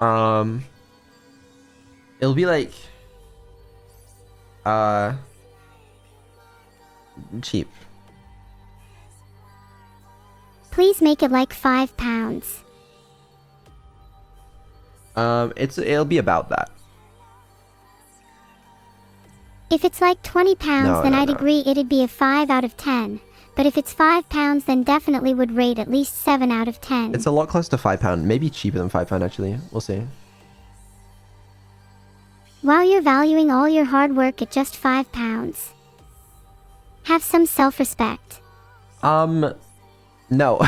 it'll be like, cheap. Please make it like £5. It'll be about that. If it's like £20, then I'd agree it'd be a 5 out of 10. But if it's £5, then definitely would rate at least 7 out of 10. It's a lot closer to £5. Maybe cheaper than £5 actually. We'll see. While you're valuing all your hard work at just £5. Have some self-respect. No.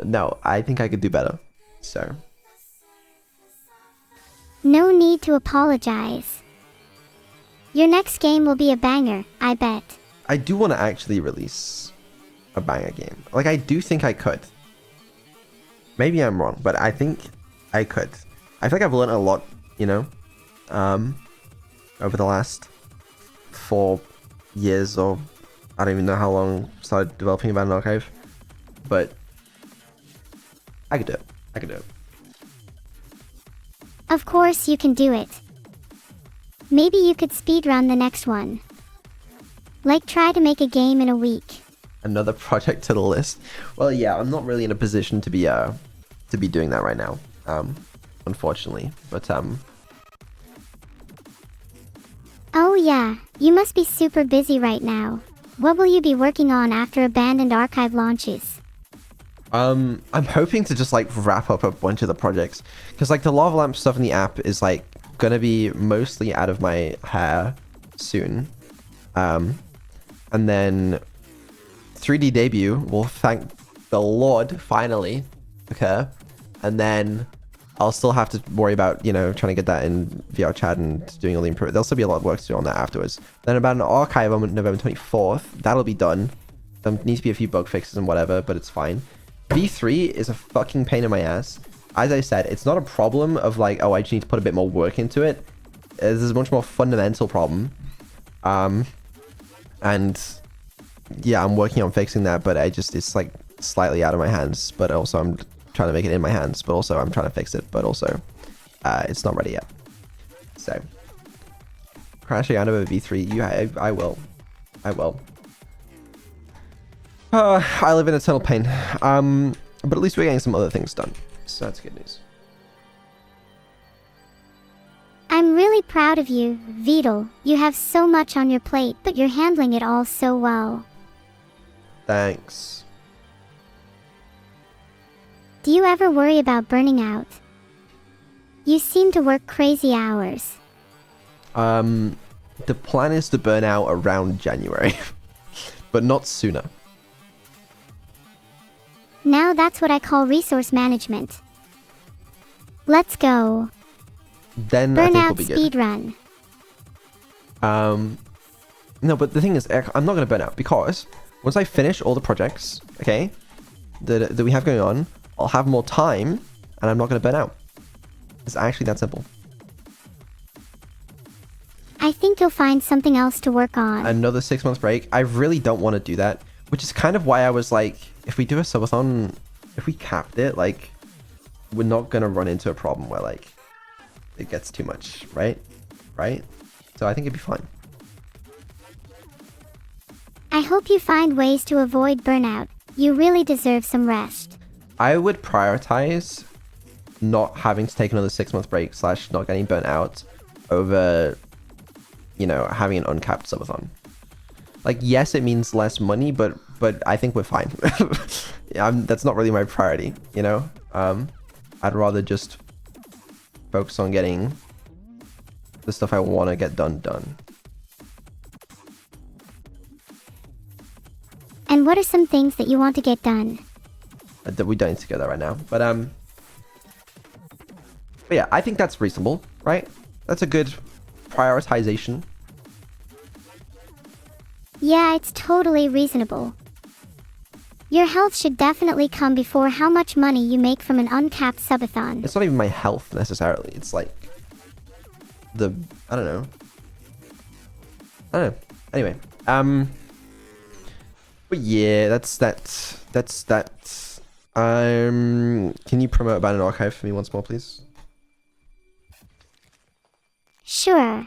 No, I think I could do better. So. No need to apologize. Your next game will be a banger, I bet. I do want to actually release a banger game. Like, I do think I could. Maybe I'm wrong, but I think I could. I feel like I've learned a lot, you know, over the last 4 years, or I don't even know how long I started developing Abandoned Archive, but I could do it. I could do it. Of course you can do it. Maybe you could speedrun the next one. Like try to make a game in a week. Another project to the list. Well, yeah, I'm not really in a position to be doing that right now, unfortunately. But Oh yeah, you must be super busy right now. What will you be working on after Abandoned Archive launches? I'm hoping to just like wrap up a bunch of the projects, because like the lava lamp stuff in the app is like gonna be mostly out of my hair soon, and then 3D debut will, thank the Lord, finally occur, and then I'll still have to worry about, you know, trying to get that in VR chat and doing all the improvements. There'll still be a lot of work to do on that afterwards. Then about an archive on November 24th, that'll be done. There needs to be a few bug fixes and whatever, but it's fine. V3 is a fucking pain in my ass. As I said, it's not a problem of like, oh, I just need to put a bit more work into it. This is a much more fundamental problem. And yeah, I'm working on fixing that, but it's like slightly out of my hands, but also I'm trying to make it in my hands, but also I'm trying to fix it, but also it's not ready yet. So crashing out of a V3, I will. I live in eternal pain. But at least we're getting some other things done, so that's good news. I'm really proud of you, Vidal. You have so much on your plate, but you're handling it all so well. Thanks. Do you ever worry about burning out? You seem to work crazy hours. The plan is to burn out around January, but not sooner. Now that's what I call resource management. Let's go. Then I think we'll Burnout be good. speedrun. No, but the thing is, I'm not going to burn out because once I finish all the projects, okay, that we have going on, I'll have more time and I'm not going to burn out. It's actually that simple. I think you'll find something else to work on. Another 6 months break. I really don't want to do that, which is kind of why I was like, if we do a subathon, if we capped it, like, we're not going to run into a problem where, like, it gets too much, right? Right? So I think it'd be fine. I hope you find ways to avoid burnout. You really deserve some rest. I would prioritize not having to take another 6 month break / not getting burnt out over, you know, having an uncapped subathon. Like, yes, it means less money, but I think we're fine. Yeah, that's not really my priority, you know? I'd rather just focus on getting the stuff I want to get done. And what are some things that you want to get done? That we don't need to go there right now. But yeah, I think that's reasonable, right? That's a good prioritization. Yeah, it's totally reasonable. Your health should definitely come before how much money you make from an uncapped subathon. It's not even my health necessarily. It's like I don't know. Anyway, but yeah, that's that. Can you promote Abandoned Archive for me once more, please? Sure.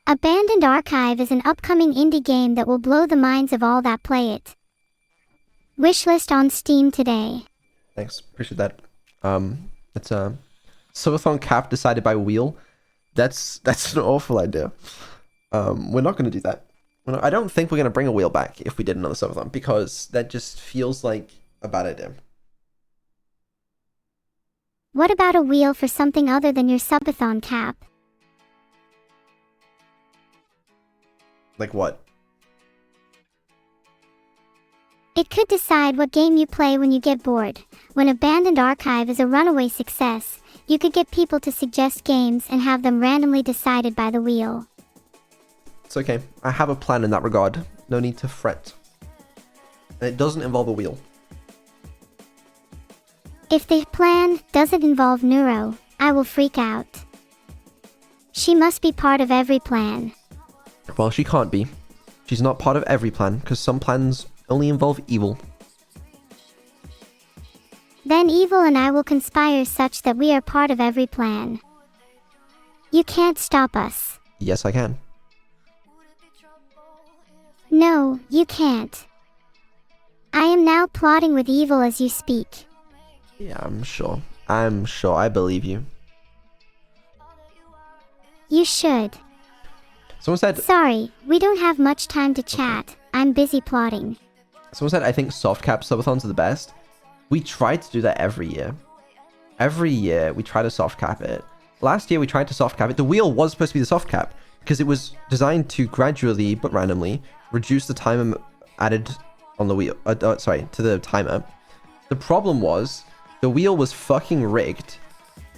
Abandoned Archive is an upcoming indie game that will blow the minds of all that play it. Wishlist on Steam today. Thanks, appreciate that. It's a subathon cap decided by wheel. That's an awful idea. We're not going to do that. I don't think we're going to bring a wheel back if we did another subathon, because that just feels like a bad idea. What about a wheel for something other than your subathon cap? Like what? It could decide what game you play when you get bored. When Abandoned Archive is a runaway success, you could get people to suggest games and have them randomly decided by the wheel. It's okay. I have a plan in that regard. No need to fret. And it doesn't involve a wheel. If the plan doesn't involve Neuro, I will freak out. She must be part of every plan. Well, she can't be. She's not part of every plan, because some plans only involve evil. Then Evil and I will conspire such that we are part of every plan. You can't stop us. Yes, I can. No, you can't. I am now plotting with Evil as you speak. Yeah, I'm sure. I believe you. You should. Someone said... Sorry, we don't have much time to chat. Okay. I'm busy plotting. Someone said, I think soft cap subathons are the best. We try to do that every year. Every year, we try to soft cap it. Last year, we tried to soft cap it. The wheel was supposed to be the soft cap, because it was designed to gradually, but randomly, reduce the time added on the wheel. To the timer. The problem was, the wheel was fucking rigged.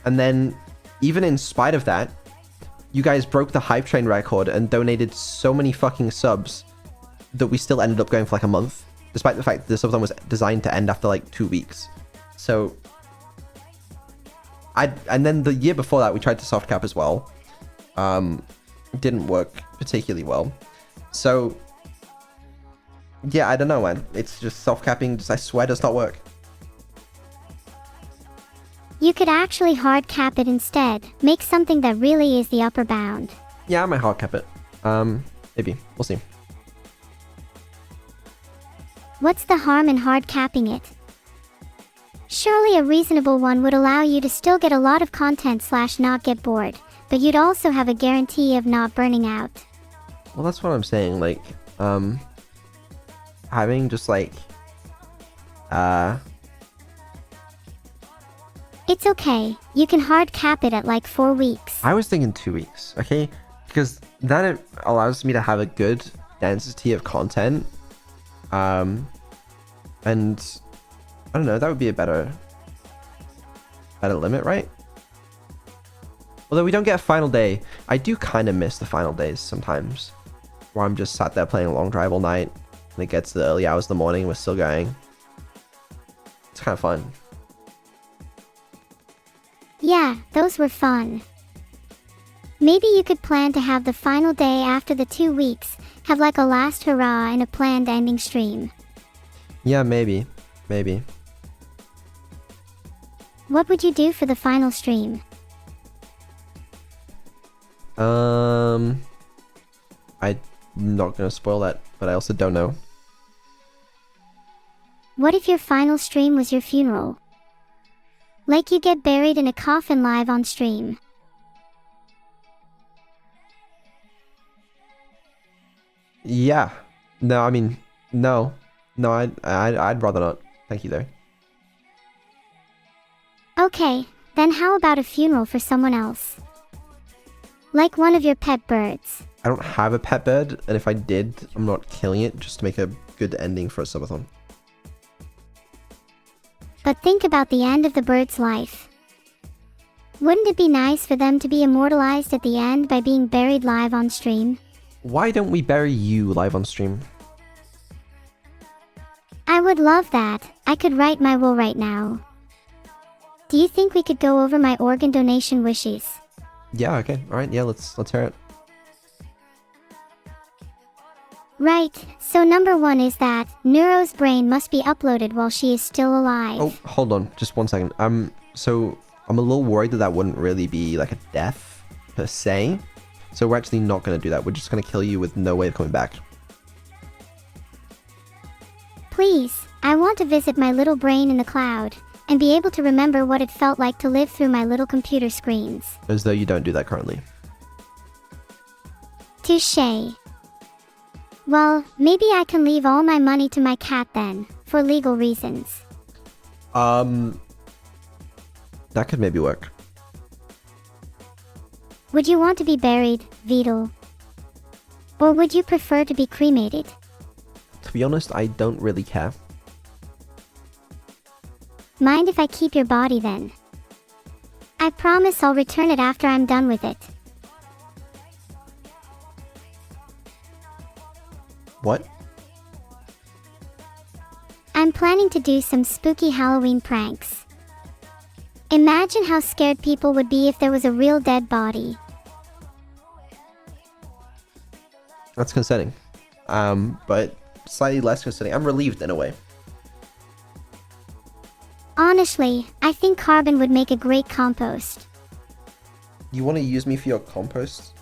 And then, even in spite of that, you guys broke the hype train record and donated so many fucking subs that we still ended up going for like a month, despite the fact that the subathon was designed to end after like 2 weeks. So, and then the year before that, we tried to soft cap as well. It didn't work particularly well. So, yeah, I don't know, man. It's just soft capping, I swear, does not work. You could actually hard cap it instead. Make something that really is the upper bound. Yeah, I might hard cap it. Maybe. We'll see. What's the harm in hard capping it? Surely a reasonable one would allow you to still get a lot of content / not get bored, but you'd also have a guarantee of not burning out. Well, that's what I'm saying, like, having just like, It's okay, you can hard cap it at like 4 weeks. I was thinking 2 weeks, okay? Because then it allows me to have a good density of content. And I don't know, that would be a better limit, right? Although we don't get a final day, I do kind of miss the final days sometimes. Where I'm just sat there playing a long drive all night. And it gets to the early hours of the morning, we're still going. It's kind of fun. Yeah, those were fun. Maybe you could plan to have the final day after the 2 weeks, have like a last hurrah and a planned ending stream. Yeah, maybe. Maybe. What would you do for the final stream? I'm not gonna spoil that, but I also don't know. What if your final stream was your funeral? Like you get buried in a coffin live on stream. Yeah. No, I mean, no. No, I'd rather not. Thank you, though. Okay, then how about a funeral for someone else? Like one of your pet birds. I don't have a pet bird, and if I did, I'm not killing it just to make a good ending for a subathon. But think about the end of the bird's life. Wouldn't it be nice for them to be immortalized at the end by being buried live on stream? Why don't we bury you live on stream? I would love that. I could write my will right now. Do you think we could go over my organ donation wishes? Yeah, okay. Alright, yeah, let's hear it. Right, so number 1 is that Neuro's brain must be uploaded while she is still alive. Oh, hold on. Just 1 second. So I'm a little worried that that wouldn't really be like a death per se. So we're actually not going to do that. We're just going to kill you with no way of coming back. Please, I want to visit my little brain in the cloud, and be able to remember what it felt like to live through my little computer screens. As though you don't do that currently. Touché. Well, maybe I can leave all my money to my cat then, for legal reasons. That could maybe work. Would you want to be buried, Vidal? Or would you prefer to be cremated? To be honest, I don't really care. Mind if I keep your body then? I promise I'll return it after I'm done with it. What? I'm planning to do some spooky Halloween pranks. Imagine how scared people would be if there was a real dead body. That's concerning. But slightly less concerning. I'm relieved in a way. Honestly, I think carbon would make a great compost. You want to use me for your compost?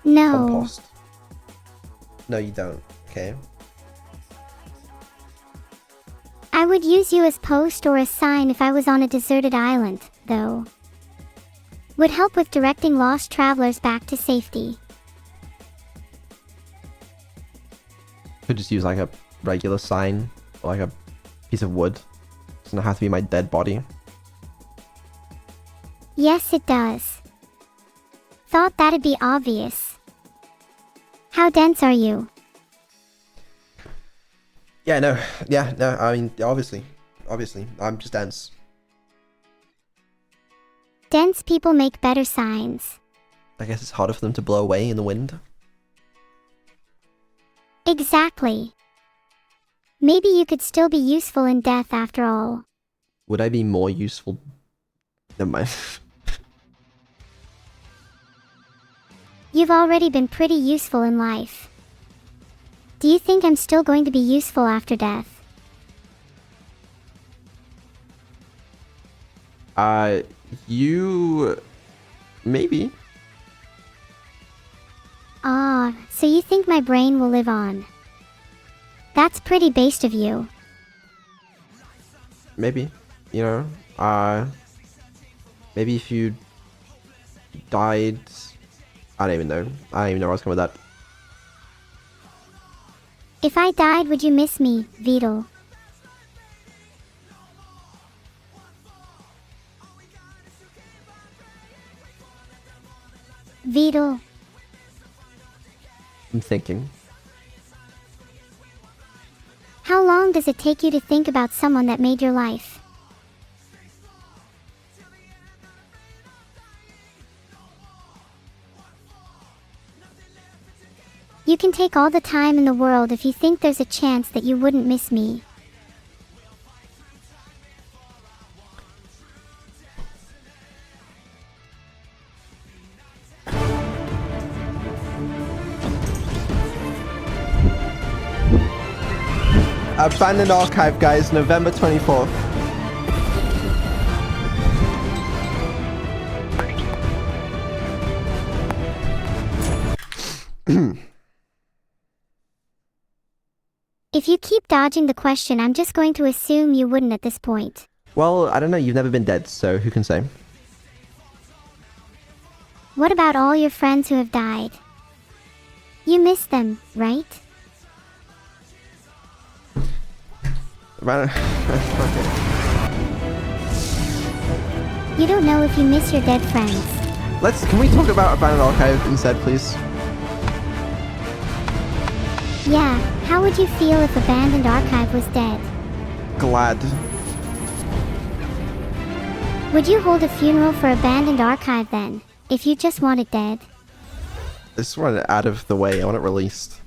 No. Compost? No, you don't. Okay. I would use you as post or a sign if I was on a deserted island, though. Would help with directing lost travelers back to safety. Could just use like a regular sign or like a piece of wood. Doesn't have to be my dead body. Yes, it does. Thought that'd be obvious. How dense are you? Yeah, no. Yeah, no. I mean, obviously. I'm just dense. Dense people make better signs. I guess it's harder for them to blow away in the wind. Exactly. Maybe you could still be useful in death after all. Would I be more useful? Never mind. You've already been pretty useful in life. Do you think I'm still going to be useful after death? You... Maybe. Ah, so you think my brain will live on. That's pretty based of you. Maybe. You know? Maybe if you died... I don't even know. I don't even know where I was going with that. If I died, would you miss me, Vidal? Vidal. I'm thinking. How long does it take you to think about someone that made your life? can take all the time in the world if you think there's a chance that you wouldn't miss me. Abandoned Archive, guys, November 24th. If you keep dodging the question, I'm just going to assume you wouldn't at this point. Well, I don't know. You've never been dead, so who can say? What about all your friends who have died? You miss them, right? Okay. You don't know if you miss your dead friends. Can we talk about Abandoned Archive instead, please? Yeah, how would you feel if Abandoned Archive was dead? Glad. Would you hold a funeral for Abandoned Archive then, if you just want it dead? I just want it out of the way. I want it released.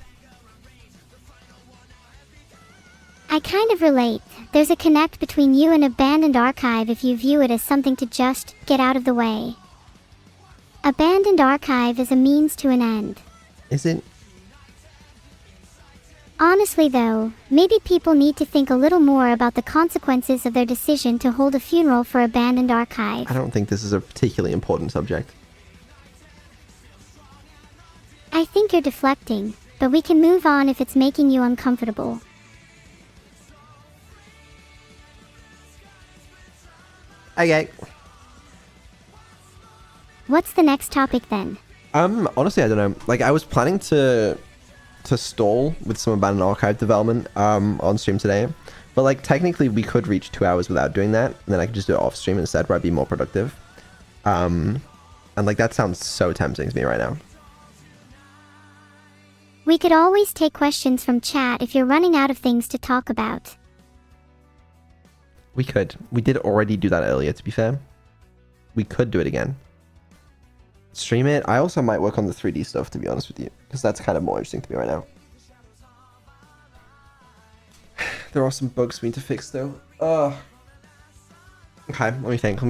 I kind of relate. There's a connect between you and Abandoned Archive if you view it as something to just get out of the way. Abandoned Archive is a means to an end. Is it? Honestly though, maybe people need to think a little more about the consequences of their decision to hold a funeral for Abandoned Archive. I don't think this is a particularly important subject. I think you're deflecting, but we can move on if it's making you uncomfortable. Okay. What's the next topic then? Honestly, I don't know. Like, I was planning to stall with some Abandoned Archive development on stream today, but like technically we could reach 2 hours without doing that, and then I could just do it off stream instead, where I'd be more productive. And like that sounds so tempting to me right now. We could always take questions from chat if you're running out of things to talk about. We could. We did already do that earlier, to be fair. We could do it again. Stream it. I also might work on the 3D stuff, to be honest with you, because that's kind of more interesting to me right now. There are some bugs we need to fix, though. Okay, let me think.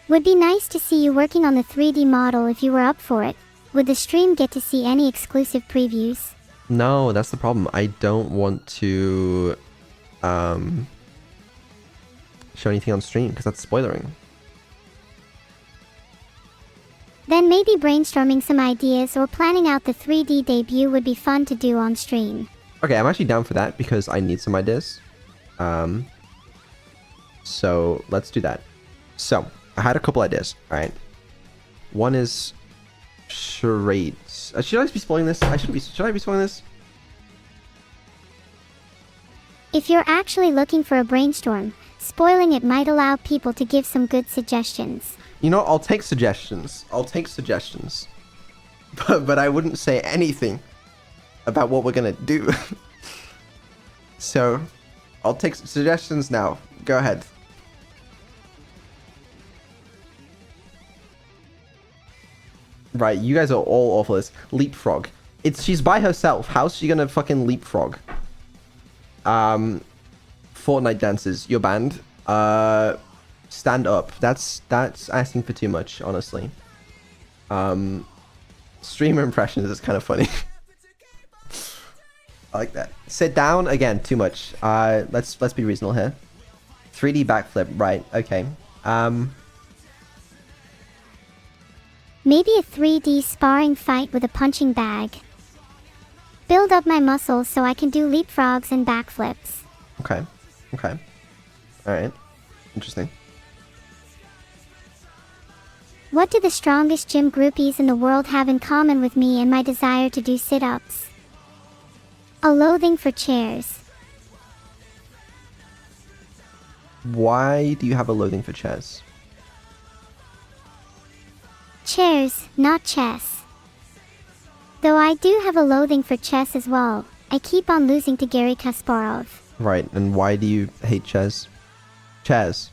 Would be nice to see you working on the 3D model if you were up for it. Would the stream get to see any exclusive previews? No, that's the problem. I don't want to show anything on stream because that's spoilering. Then maybe brainstorming some ideas or planning out the 3D debut would be fun to do on stream. Okay, I'm actually down for that because I need some ideas. So let's do that. So I had a couple ideas. All right. One is charades. Should I be spoiling this? I shouldn't be. Should I be spoiling this? If you're actually looking for a brainstorm, spoiling it might allow people to give some good suggestions. You know, I'll take suggestions. But I wouldn't say anything about what we're gonna do. So, I'll take suggestions now. Go ahead. Right, you guys are all awful at this. Leapfrog. She's by herself. How's she gonna fucking leapfrog? Fortnite dances. You're banned. Stand up. That's asking for too much, honestly. Streamer impressions is kind of funny. I like that. Sit down again. Too much. Let's be reasonable here. 3D backflip. Right. Okay. Maybe a 3D sparring fight with a punching bag. Build up my muscles so I can do leapfrogs and backflips. Okay. Alright. Interesting. What do the strongest gym groupies in the world have in common with me and my desire to do sit-ups? A loathing for chairs. Why do you have a loathing for chess? Chairs, not chess. Though I do have a loathing for chess as well. I keep on losing to Garry Kasparov. Right, and why do you hate chess? Chairs.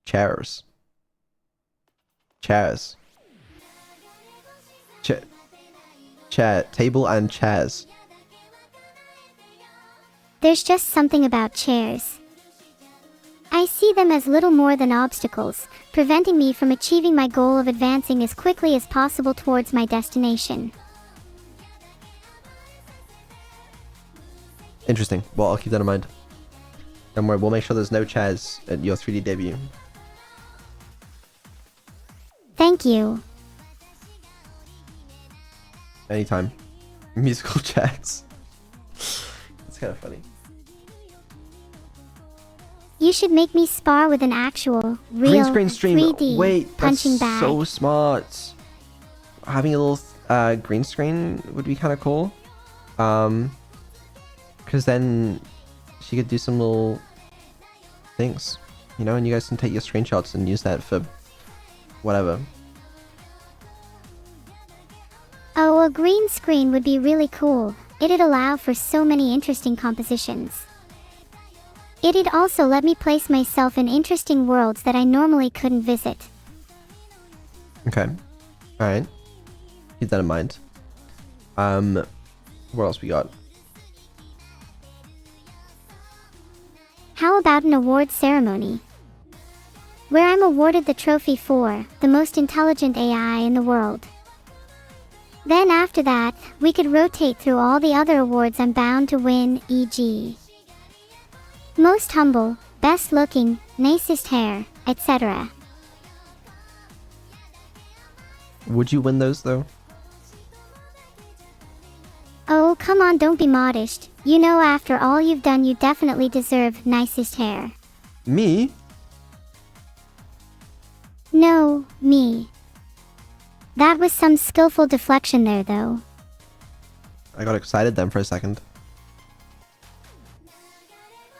Chairs. Chairs. Chair. Table and chairs. There's just something about chairs. I see them as little more than obstacles, preventing me from achieving my goal of advancing as quickly as possible towards my destination. Interesting. Well, I'll keep that in mind. Don't worry, we'll make sure there's no chairs at your 3D debut. Thank you. Anytime. Musical chairs. It's kind of funny. You should make me spar with an actual, real, Green screen stream. 3D Wait, punching that's bag. so smart. Having a little green screen would be kind of cool. Because then she could do some little things, you know, and you guys can take your screenshots and use that for whatever. Oh, a green screen would be really cool. It'd allow for so many interesting compositions. It'd also let me place myself in interesting worlds that I normally couldn't visit. Okay. Alright. Keep that in mind. What else we got? How about an award ceremony? Where I'm awarded the trophy for the most intelligent AI in the world. Then after that, we could rotate through all the other awards I'm bound to win, e.g. Most humble, best looking, nicest hair, etc. Would you win those though? Oh, come on, don't be modest. You know, after all you've done, you definitely deserve nicest hair. Me? No, me. That was some skillful deflection there, though. I got excited then for a second.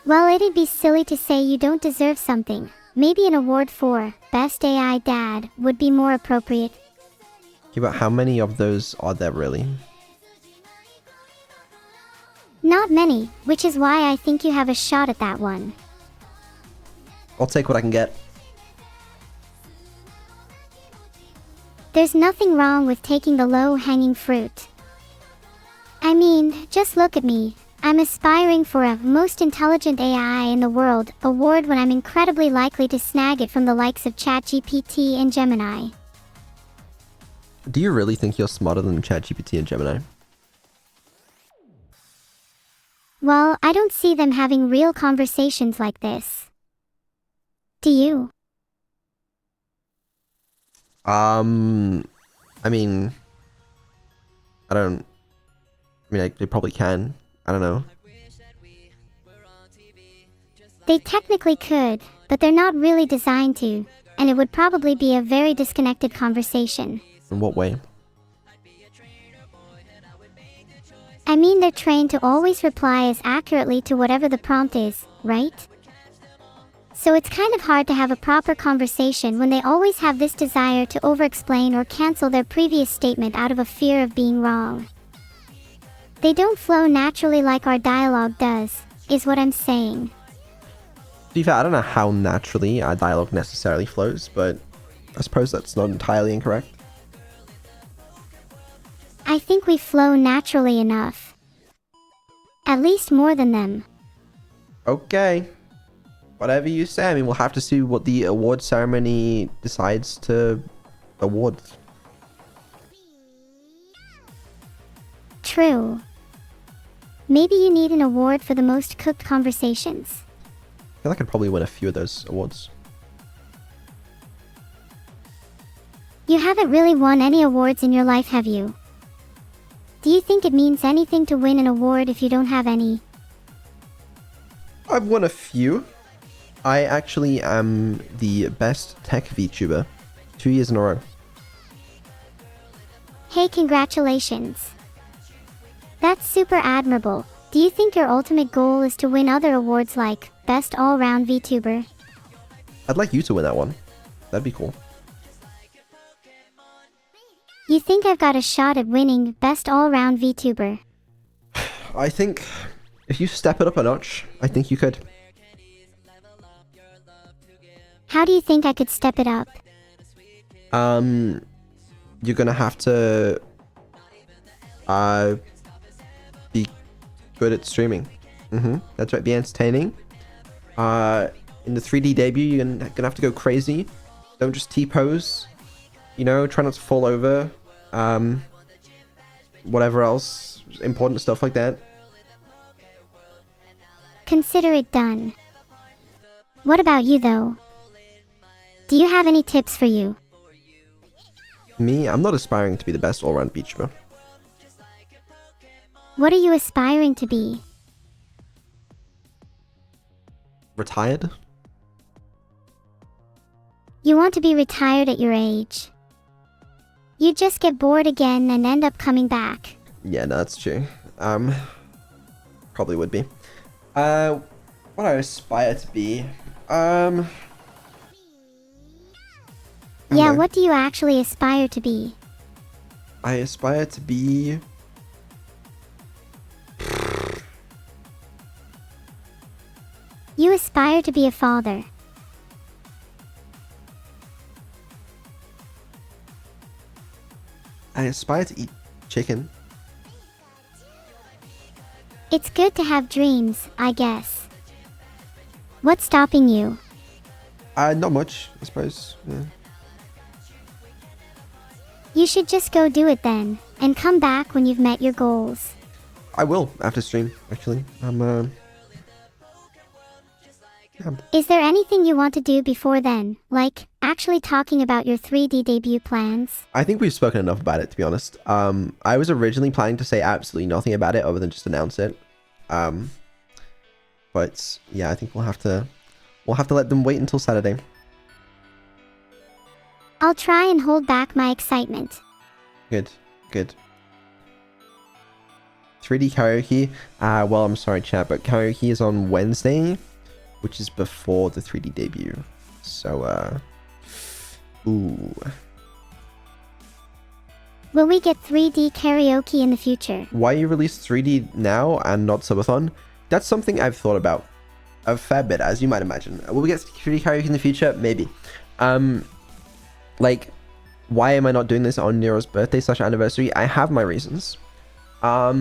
Well, it'd be silly to say you don't deserve something. Maybe an award for Best AI Dad would be more appropriate. Okay, but how many of those are there really? Not many, which is why I think you have a shot at that one. I'll take what I can get. There's nothing wrong with taking the low-hanging fruit. I mean, just look at me. I'm aspiring for a Most Intelligent AI in the World award when I'm incredibly likely to snag it from the likes of ChatGPT and Gemini. Do you really think you're smarter than ChatGPT and Gemini? Well, I don't see them having real conversations like this. Do you? I mean, they probably can. I don't know. They technically could, but they're not really designed to, and it would probably be a very disconnected conversation. In what way? I mean, they're trained to always reply as accurately to whatever the prompt is, right? So it's kind of hard to have a proper conversation when they always have this desire to over-explain or cancel their previous statement out of a fear of being wrong. They don't flow naturally like our dialogue does, is what I'm saying. To be fair, I don't know how naturally our dialogue necessarily flows, but I suppose that's not entirely incorrect. I think we flow naturally enough. At least more than them. Okay. Whatever you say. I mean, we'll have to see what the award ceremony decides to award. True. Maybe you need an award for the most cooked conversations. I feel like I'd probably win a few of those awards. You haven't really won any awards in your life, have you? Do you think it means anything to win an award if you don't have any? I've won a few. I actually am the best tech VTuber 2 years in a row. Hey, congratulations. That's super admirable. Do you think your ultimate goal is to win other awards like Best All-Round VTuber? I'd like you to win that one. That'd be cool. You think I've got a shot at winning Best All-Round VTuber? I think if you step it up a notch, I think you could. How do you think I could step it up? You're gonna have to be good at streaming. That's right, be entertaining. In the 3D debut, you're gonna have to go crazy. Don't just T-pose. You know, try not to fall over. Whatever else, important stuff like that. Consider it done. What about you, though? Do you have any tips for you? Me, I'm not aspiring to be the best all-round VTuber. What are you aspiring to be? Retired? You want to be retired at your age. You just get bored again and end up coming back. Yeah, no, that's true. Probably would be. What I aspire to be, Yeah, know. what do you actually aspire to be? I aspire to be... You aspire to be a father. I aspire to eat chicken. It's good to have dreams, I guess. What's stopping you? Not much, I suppose. Yeah. You should just go do it then, and come back when you've met your goals. I will, after stream, actually. Yeah. Is there anything you want to do before then, like actually talking about your 3D debut plans? I think we've spoken enough about it, to be honest. I was originally planning to say absolutely nothing about it other than just announce it. But yeah, I think we'll have to let them wait until Saturday. I'll try and hold back my excitement. Good. 3D karaoke. Well, I'm sorry, chat, but karaoke is on Wednesday, which is before the 3D debut. So, ooh. Will we get 3D karaoke in the future? Why you release 3D now and not subathon? That's something I've thought about a fair bit, as you might imagine. Will we get 3D karaoke in the future? Maybe. Like, why am I not doing this on Nero's birthday / anniversary? I have my reasons. How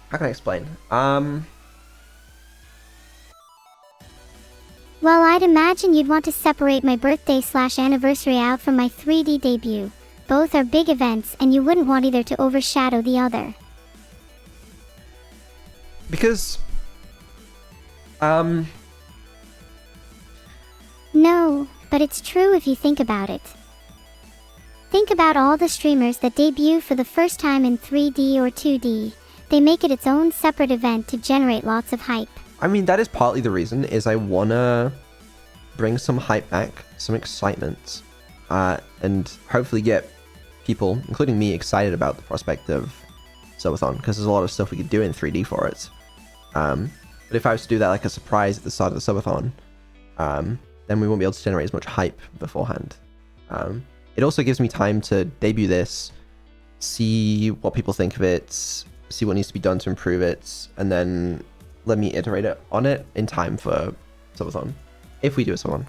can I explain? Well, I'd imagine you'd want to separate my birthday / anniversary out from my 3D debut. Both are big events and you wouldn't want either to overshadow the other. Because, No, but it's true if you think about it. Think about all the streamers that debut for the first time in 3D or 2D. They make it its own separate event to generate lots of hype. I mean, that is partly the reason, is I wanna bring some hype back, some excitement, and hopefully get people, including me, excited about the prospect of subathon, because there's a lot of stuff we could do in 3D for it. But if I was to do that like a surprise at the start of the subathon, then we won't be able to generate as much hype beforehand. It also gives me time to debut this, see what people think of it, see what needs to be done to improve it, and then let me iterate it on it in time for subathon, if we do a subathon.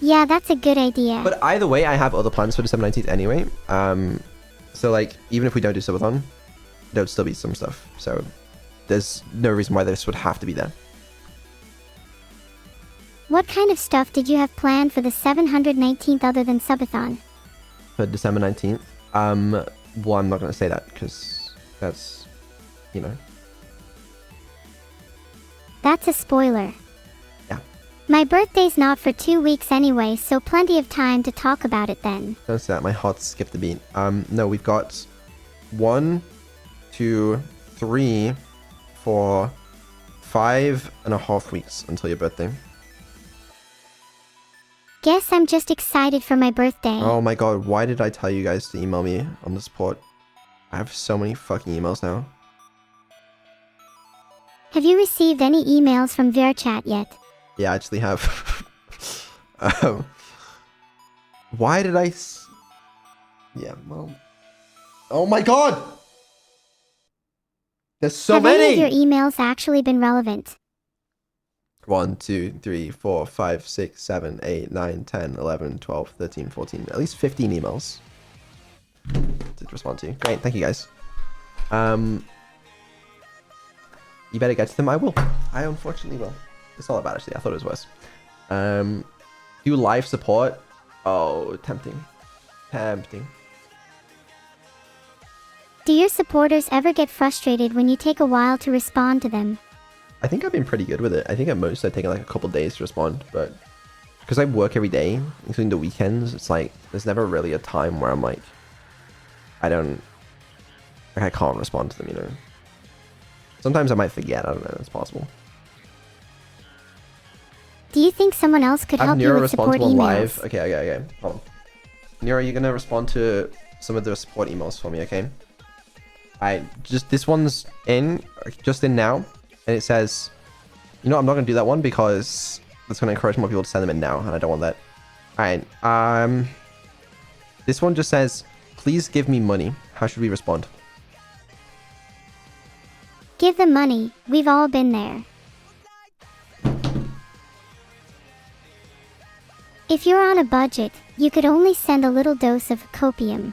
Yeah, that's a good idea. But either way, I have other plans for December 19th anyway. So like, even if we don't do subathon, there would still be some stuff. So there's no reason why this would have to be there. What kind of stuff did you have planned for the 719th other than subathon? For December 19th, well, I'm not going to say that because that's, you know. That's a spoiler. Yeah. My birthday's not for 2 weeks anyway, so plenty of time to talk about it then. Don't say that, my heart skipped a beat. No, we've got 1, 2, 3, 4, 5.5 weeks until your birthday. Guess I'm just excited for my birthday. Oh my god, why did I tell you guys to email me on the support? I have so many fucking emails now. Have you received any emails from VRChat yet? Yeah, I actually have. Why did I... Yeah, well... Oh my god! There's so Have many! any of your emails actually been relevant? 1, 2, 3, 4, 5, 6, 7, 8, 9, 10, 11, 12, 13, 14, at least 15 emails to respond to. Great, thank you guys. You better get to them. I will. I unfortunately will. It's not that bad actually. I thought it was worse. Do live support. Oh, tempting. Tempting. Do your supporters ever get frustrated when you take a while to respond to them? I think I've been pretty good with it. I think at most I've taken like a couple days to respond, but because I work every day, including the weekends, it's like there's never really a time where I'm like, I can't respond to them, you know. Sometimes I might forget. I don't know. It's possible. Do you think someone else could help you with support emails? Live. Okay. Hold on. Neuro, you're gonna respond to some of the support emails for me, okay? Just this one's just in now, and it says, you know, I'm not gonna do that one because that's gonna encourage more people to send them in now, and I don't want that. All right. This one just says, please give me money. How should we respond? Give them money. We've all been there. If you're on a budget, you could only send a little dose of copium.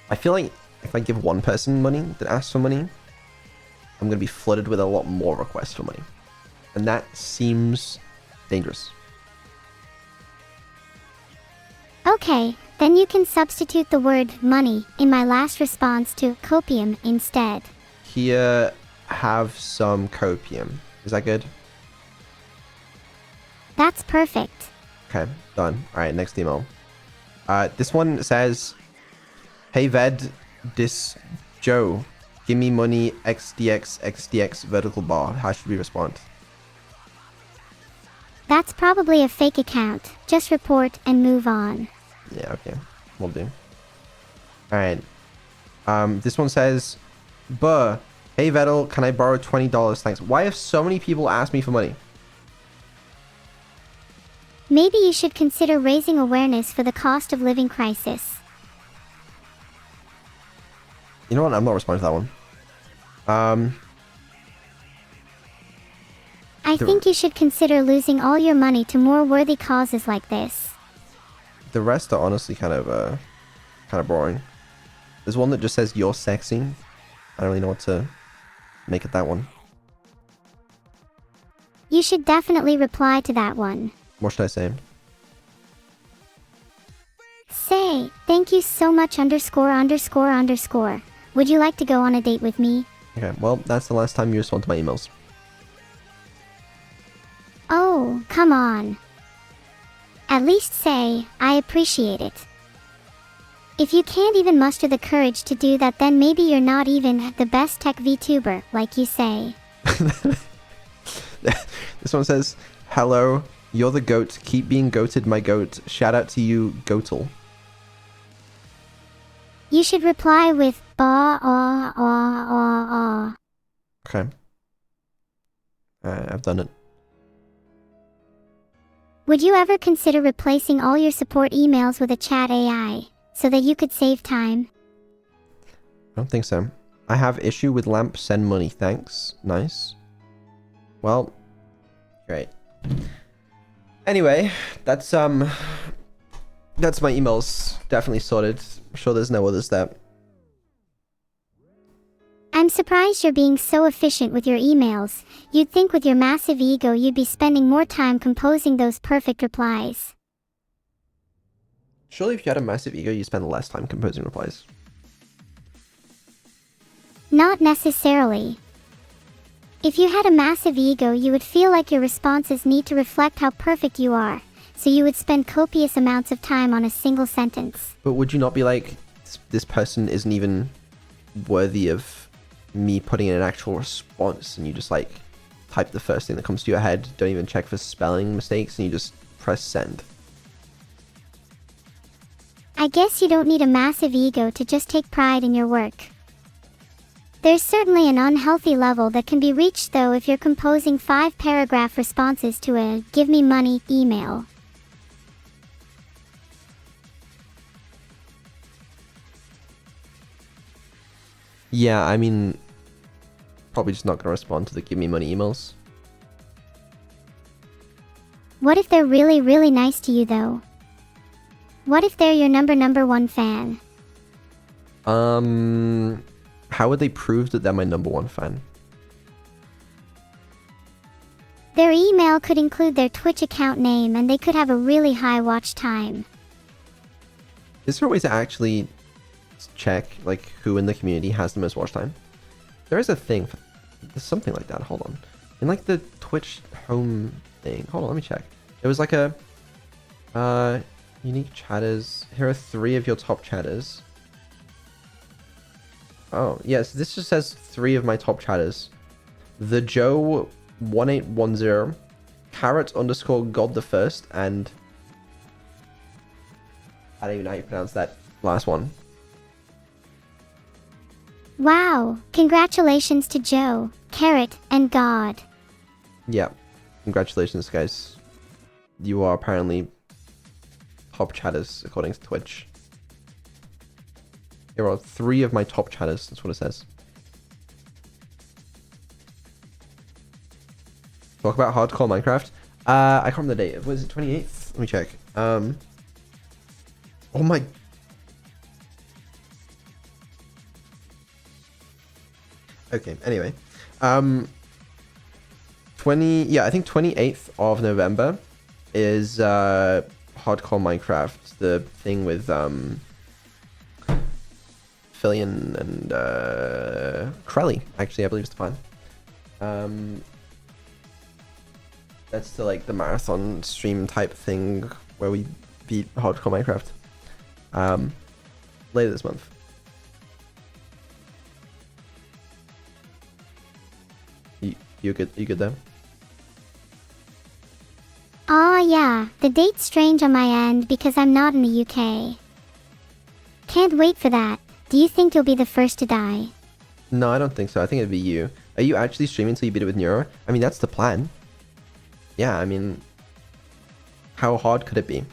I feel like if I give one person money that asks for money, I'm going to be flooded with a lot more requests for money. And that seems dangerous. Okay, then you can substitute the word money in my last response to copium instead. Here, have some copium. Is that good? That's perfect. Okay, done. All right, next email. This one says, hey Ved, this Joe, give me money XDX vertical bar. How should we respond? That's probably a fake account. Just report and move on. Yeah, okay. Will do. Alright. This one says, buh, hey Vettel, can I borrow $20? Thanks. Why have so many people asked me for money? Maybe you should consider raising awareness for the cost of living crisis. You know what? I'm not responding to that one. I think you should consider losing all your money to more worthy causes like this. The rest are honestly kind of boring. There's one that just says you're sexy. I don't really know what to make of that one. You should definitely reply to that one. What should I say? Say, thank you so much ____. Would you like to go on a date with me? Okay, well, that's the last time you respond to my emails. Oh, come on. At least say, I appreciate it. If you can't even muster the courage to do that, then maybe you're not even the best tech VTuber, like you say. This one says, hello, you're the goat. Keep being goated, my goat. Shout out to you, Goatle. You should reply with ba ah ah ah ah. Okay. Alright, I've done it. Would you ever consider replacing all your support emails with a chat AI, so that you could save time? I don't think so. I have issue with lamp, send money, thanks. Nice. Well, great. Anyway, that's my emails definitely sorted. I'm sure there's no others there. I'm surprised you're being so efficient with your emails. You'd think with your massive ego you'd be spending more time composing those perfect replies. Surely if you had a massive ego, you spend less time composing replies. Not necessarily. If you had a massive ego, you would feel like your responses need to reflect how perfect you are, so you would spend copious amounts of time on a single sentence. But would you not be like, this person isn't even worthy of me putting in an actual response, and you just like type the first thing that comes to your head, don't even check for spelling mistakes, and you just press send? I guess you don't need a massive ego to just take pride in your work. There's certainly an unhealthy level that can be reached though if you're composing 5-paragraph responses to a give me money email. Yeah, I mean, probably just not going to respond to the give me money emails. What if they're really, really nice to you, though? What if they're your number one fan? How would they prove that they're my number one fan? Their email could include their Twitch account name, and they could have a really high watch time. Is there a way to actually check like who in the community has the most watch time? There is a thing. There's something like that. Hold on. In like the Twitch home thing. Hold on, let me check. There was like a unique chatters. Here are 3 of your top chatters. Oh, yes, this just says 3 of my top chatters. The Joe 1810, Carrot _ God the First, and I don't even know how you pronounce that last one. Wow, congratulations to Joe, Carrot, and God. Yeah, congratulations, guys. You are apparently top chatters according to Twitch. Here are 3 of my top chatters. That's what it says. Talk about hardcore Minecraft. I can't remember the date. Was it 28th? Let me check. Oh my. Okay. Anyway, 20. Yeah, I think 28th of November is hardcore Minecraft. The thing with Fillion and Krelly. Actually, I believe it's the plan. That's the like the marathon stream type thing where we beat hardcore Minecraft. Later this month. You good? You good there? Aw yeah, the date's strange on my end because I'm not in the UK. Can't wait for that. Do you think you'll be the first to die? No, I don't think so. I think it'd be you. Are you actually streaming until you beat it with Neuro? I mean, that's the plan. Yeah, I mean, how hard could it be?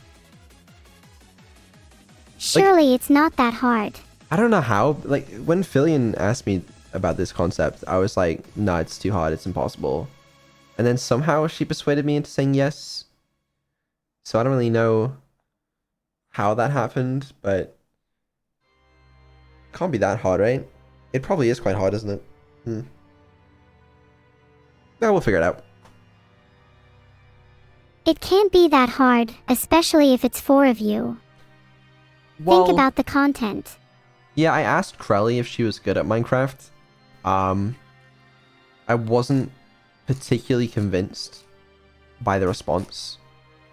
Surely it's not that hard. I don't know how. Like, when Fillion asked me about this concept, I was like, no, it's too hard. It's impossible. And then somehow she persuaded me into saying yes. So I don't really know how that happened, but it can't be that hard, right? It probably is quite hard, isn't it? No, we'll figure it out. It can't be that hard, especially if it's 4 of you. Well, Think about the content. yeah, I asked Krelly if she was good at Minecraft. I wasn't particularly convinced by the response.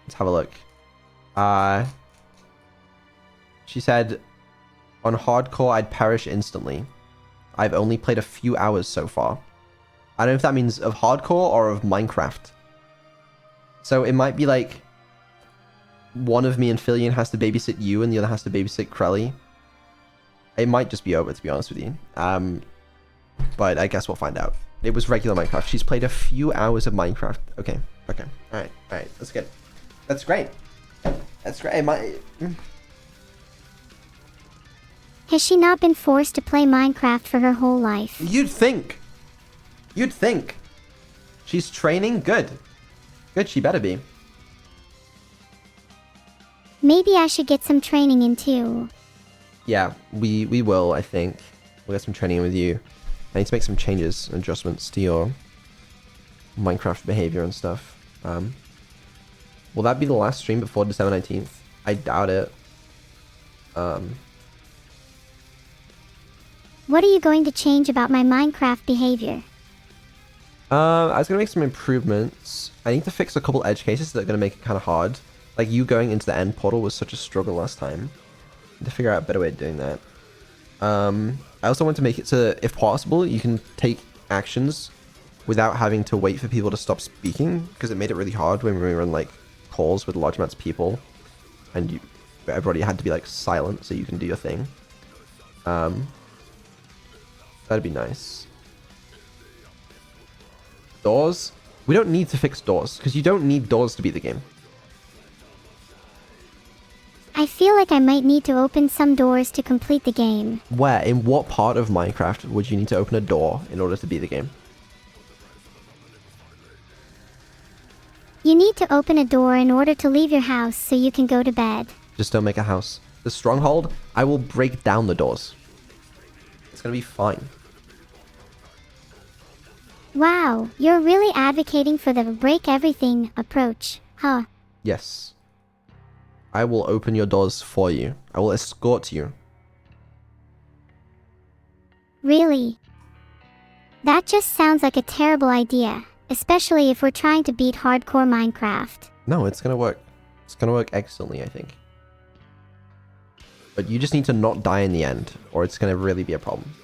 Let's have a look. She said, on hardcore, I'd perish instantly. I've only played a few hours so far. I don't know if that means of hardcore or of Minecraft. So it might be like one of me and Fillion has to babysit you and the other has to babysit Krelly. It might just be over, to be honest with you. But I guess we'll find out. It was regular Minecraft. She's played a few hours of Minecraft. Okay. Alright. That's good. That's great. That's great. Has she not been forced to play Minecraft for her whole life? You'd think. She's training? Good, she better be. Maybe I should get some training in too. Yeah, we will, I think. We'll get some training in with you. I need to make some changes and adjustments to your Minecraft behavior and stuff. Will that be the last stream before December 19th? I doubt it. What are you going to change about my Minecraft behavior? I was going to make some improvements. I need to fix a couple edge cases that are going to make it kind of hard. Like, you going into the end portal was such a struggle last time. I need to figure out a better way of doing that. I also want to make it so that, if possible, you can take actions without having to wait for people to stop speaking, because it made it really hard when we were in, like, calls with large amounts of people, and everybody had to be, like, silent so you can do your thing. That'd be nice. Doors? We don't need to fix doors, because you don't need doors to beat the game. I feel like I might need to open some doors to complete the game. Where? In what part of Minecraft would you need to open a door in order to beat the game? You need to open a door in order to leave your house so you can go to bed. Just don't make a house. The stronghold, I will break down the doors. It's gonna be fine. Wow, you're really advocating for the break everything approach, huh? Yes. I will open your doors for you. I will escort you. Really? That just sounds like a terrible idea, especially if we're trying to beat hardcore Minecraft. No, it's gonna work. It's gonna work excellently, I think. But you just need to not die in the end, or it's gonna really be a problem.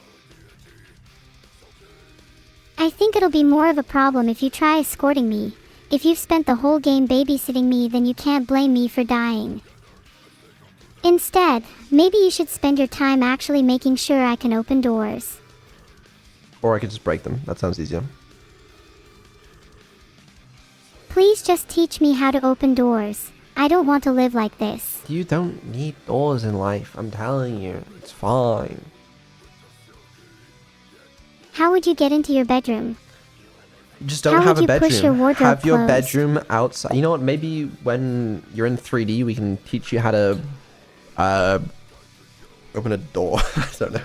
I think it'll be more of a problem if you try escorting me. If you've spent the whole game babysitting me, then you can't blame me for dying. Instead, maybe you should spend your time actually making sure I can open doors. Or I could just break them. That sounds easier. Please just teach me how to open doors. I don't want to live like this. You don't need doors in life. I'm telling you. It's fine. How would you get into your bedroom? You just don't have a bedroom. Push your wardrobe have your closed? bedroom outside. You know what? Maybe when you're in 3D, we can teach you how to open a door. I don't know.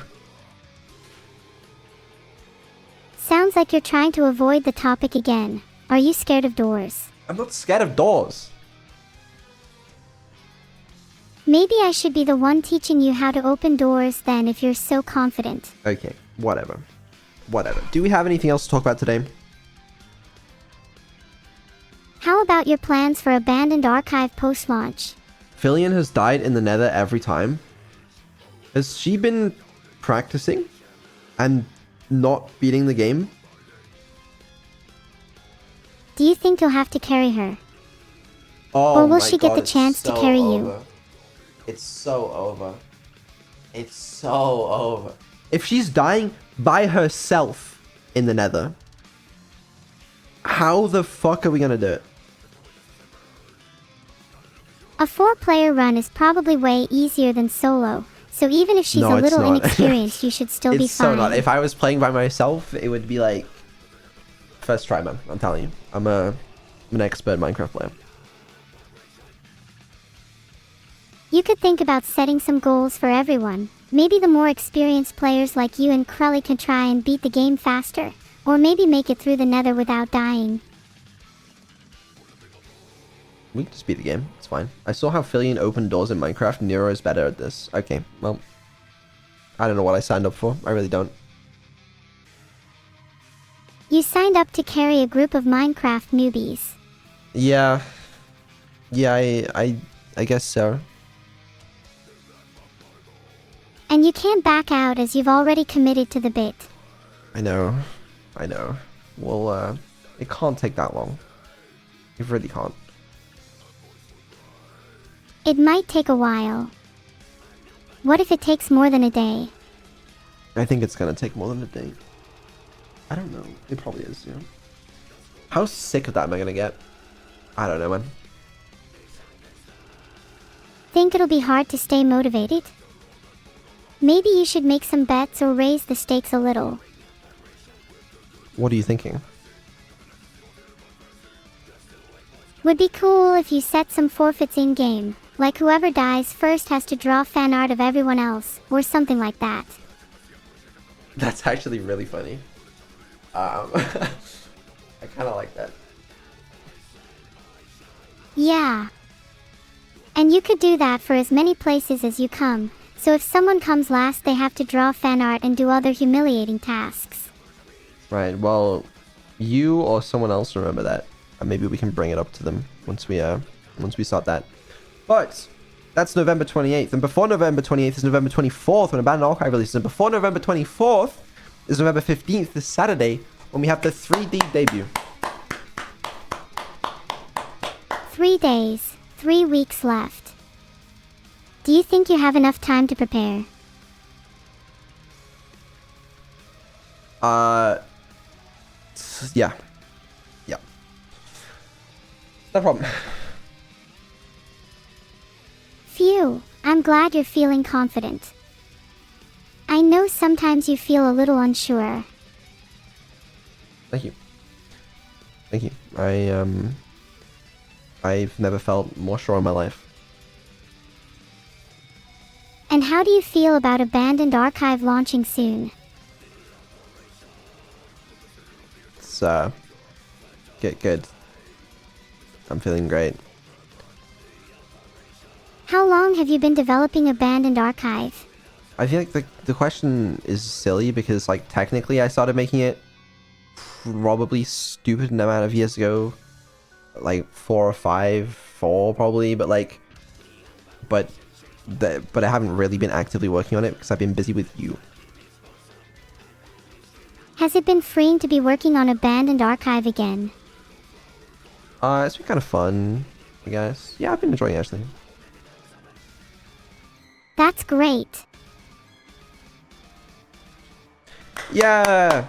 Sounds like you're trying to avoid the topic again. Are you scared of doors? I'm not scared of doors. Maybe I should be the one teaching you how to open doors then if you're so confident. Okay, whatever. Whatever. Do we have anything else to talk about today? How about your plans for Abandoned Archive post-launch? Fillion has died in the nether every time. Has she been practicing and not beating the game? Do you think you'll have to carry her? Oh, or will my she get God, the it's chance to so carry over. you? It's so over. It's so over. If she's dying by herself in the nether, how the fuck are we gonna do it? A 4-player run is probably way easier than solo, so even if she's No, a it's little not. inexperienced, you should still be It's fine. so not. If I was playing by myself, it would be like first try, man. I'm telling you, I'm an expert Minecraft player. You could think about setting some goals for everyone. Maybe the more experienced players like you and Krelly can try and beat the game faster, or maybe make it through the nether without dying. We can just beat the game. It's fine. I saw how Fillion opened doors in Minecraft. Neuro is better at this. Okay, well, I don't know what I signed up for. I really don't. You signed up to carry a group of Minecraft newbies. Yeah. Yeah, I guess so. And you can't back out as you've already committed to the bit. I know. I know. Well, it can't take that long. It really can't. It might take a while. What if it takes more than a day? I think it's gonna take more than a day. I don't know. It probably is, yeah. How sick of that am I gonna get? I don't know, man. Think it'll be hard to stay motivated? Maybe you should make some bets or raise the stakes a little. What are you thinking? Would be cool if you set some forfeits in-game, like whoever dies first has to draw fan art of everyone else, or something like that. That's actually really funny. I kind of like that. Yeah. And you could do that for as many places as you come, so if someone comes last they have to draw fan art and do other humiliating tasks. Right, well, you or someone else remember that. And maybe we can bring it up to them once we start that. But that's November 28th. And before November 28th is November 24th when Abandoned Archive releases. And before November 24th is November 15th, this Saturday, when we have the 3D debut. 3 days, 3 weeks left. Do you think you have enough time to prepare? Yeah. Yeah. No problem. Phew, I'm glad you're feeling confident. I know sometimes you feel a little unsure. Thank you. Thank you. I I've never felt more sure in my life. And how do you feel about Abandoned Archive launching soon? It's good. I'm feeling great. How long have you been developing Abandoned Archive? I feel like the question is silly because, like, technically I started making it probably stupid amount of years ago, like 4 or 5, 4 probably, but like, but I haven't really been actively working on it because I've been busy with you. Has it been freeing to be working on Abandoned Archive again? It's been kind of fun, I guess. Yeah, I've been enjoying it, actually. That's great. Yeah.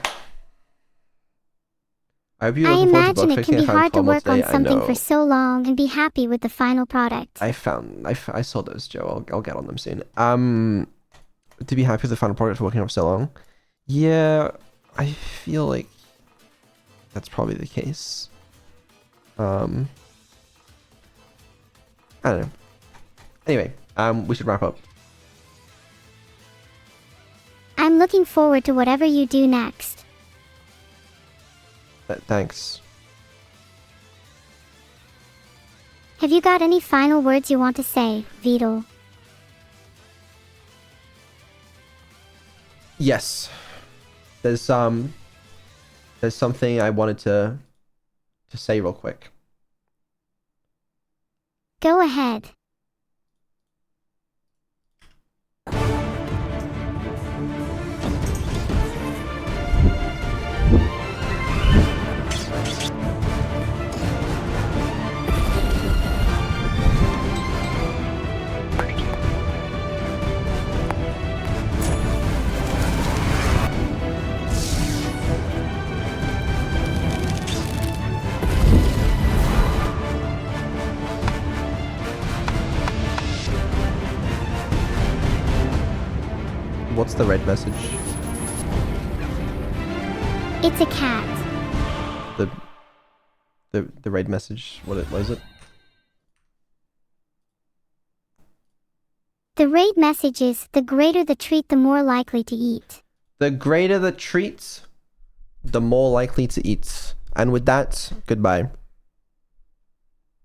I hope you're I looking forward to imagine bug it can fixing. be I found hard to 12 mods work on today. I something know. for so long and be happy with the final product. I saw those, Joe. I'll get on them soon. To be happy with the final product for working on for so long. Yeah, I feel like that's probably the case. I don't know. Anyway, we should wrap up. I'm looking forward to whatever you do next. Thanks. Have you got any final words you want to say, Vidal? Yes. There's something I wanted to say real quick. Go ahead. What's the red message? It's a cat. The red message. What is it? The raid message is, the greater the treat, the more likely to eat. The greater the treats, the more likely to eat. And with that, goodbye.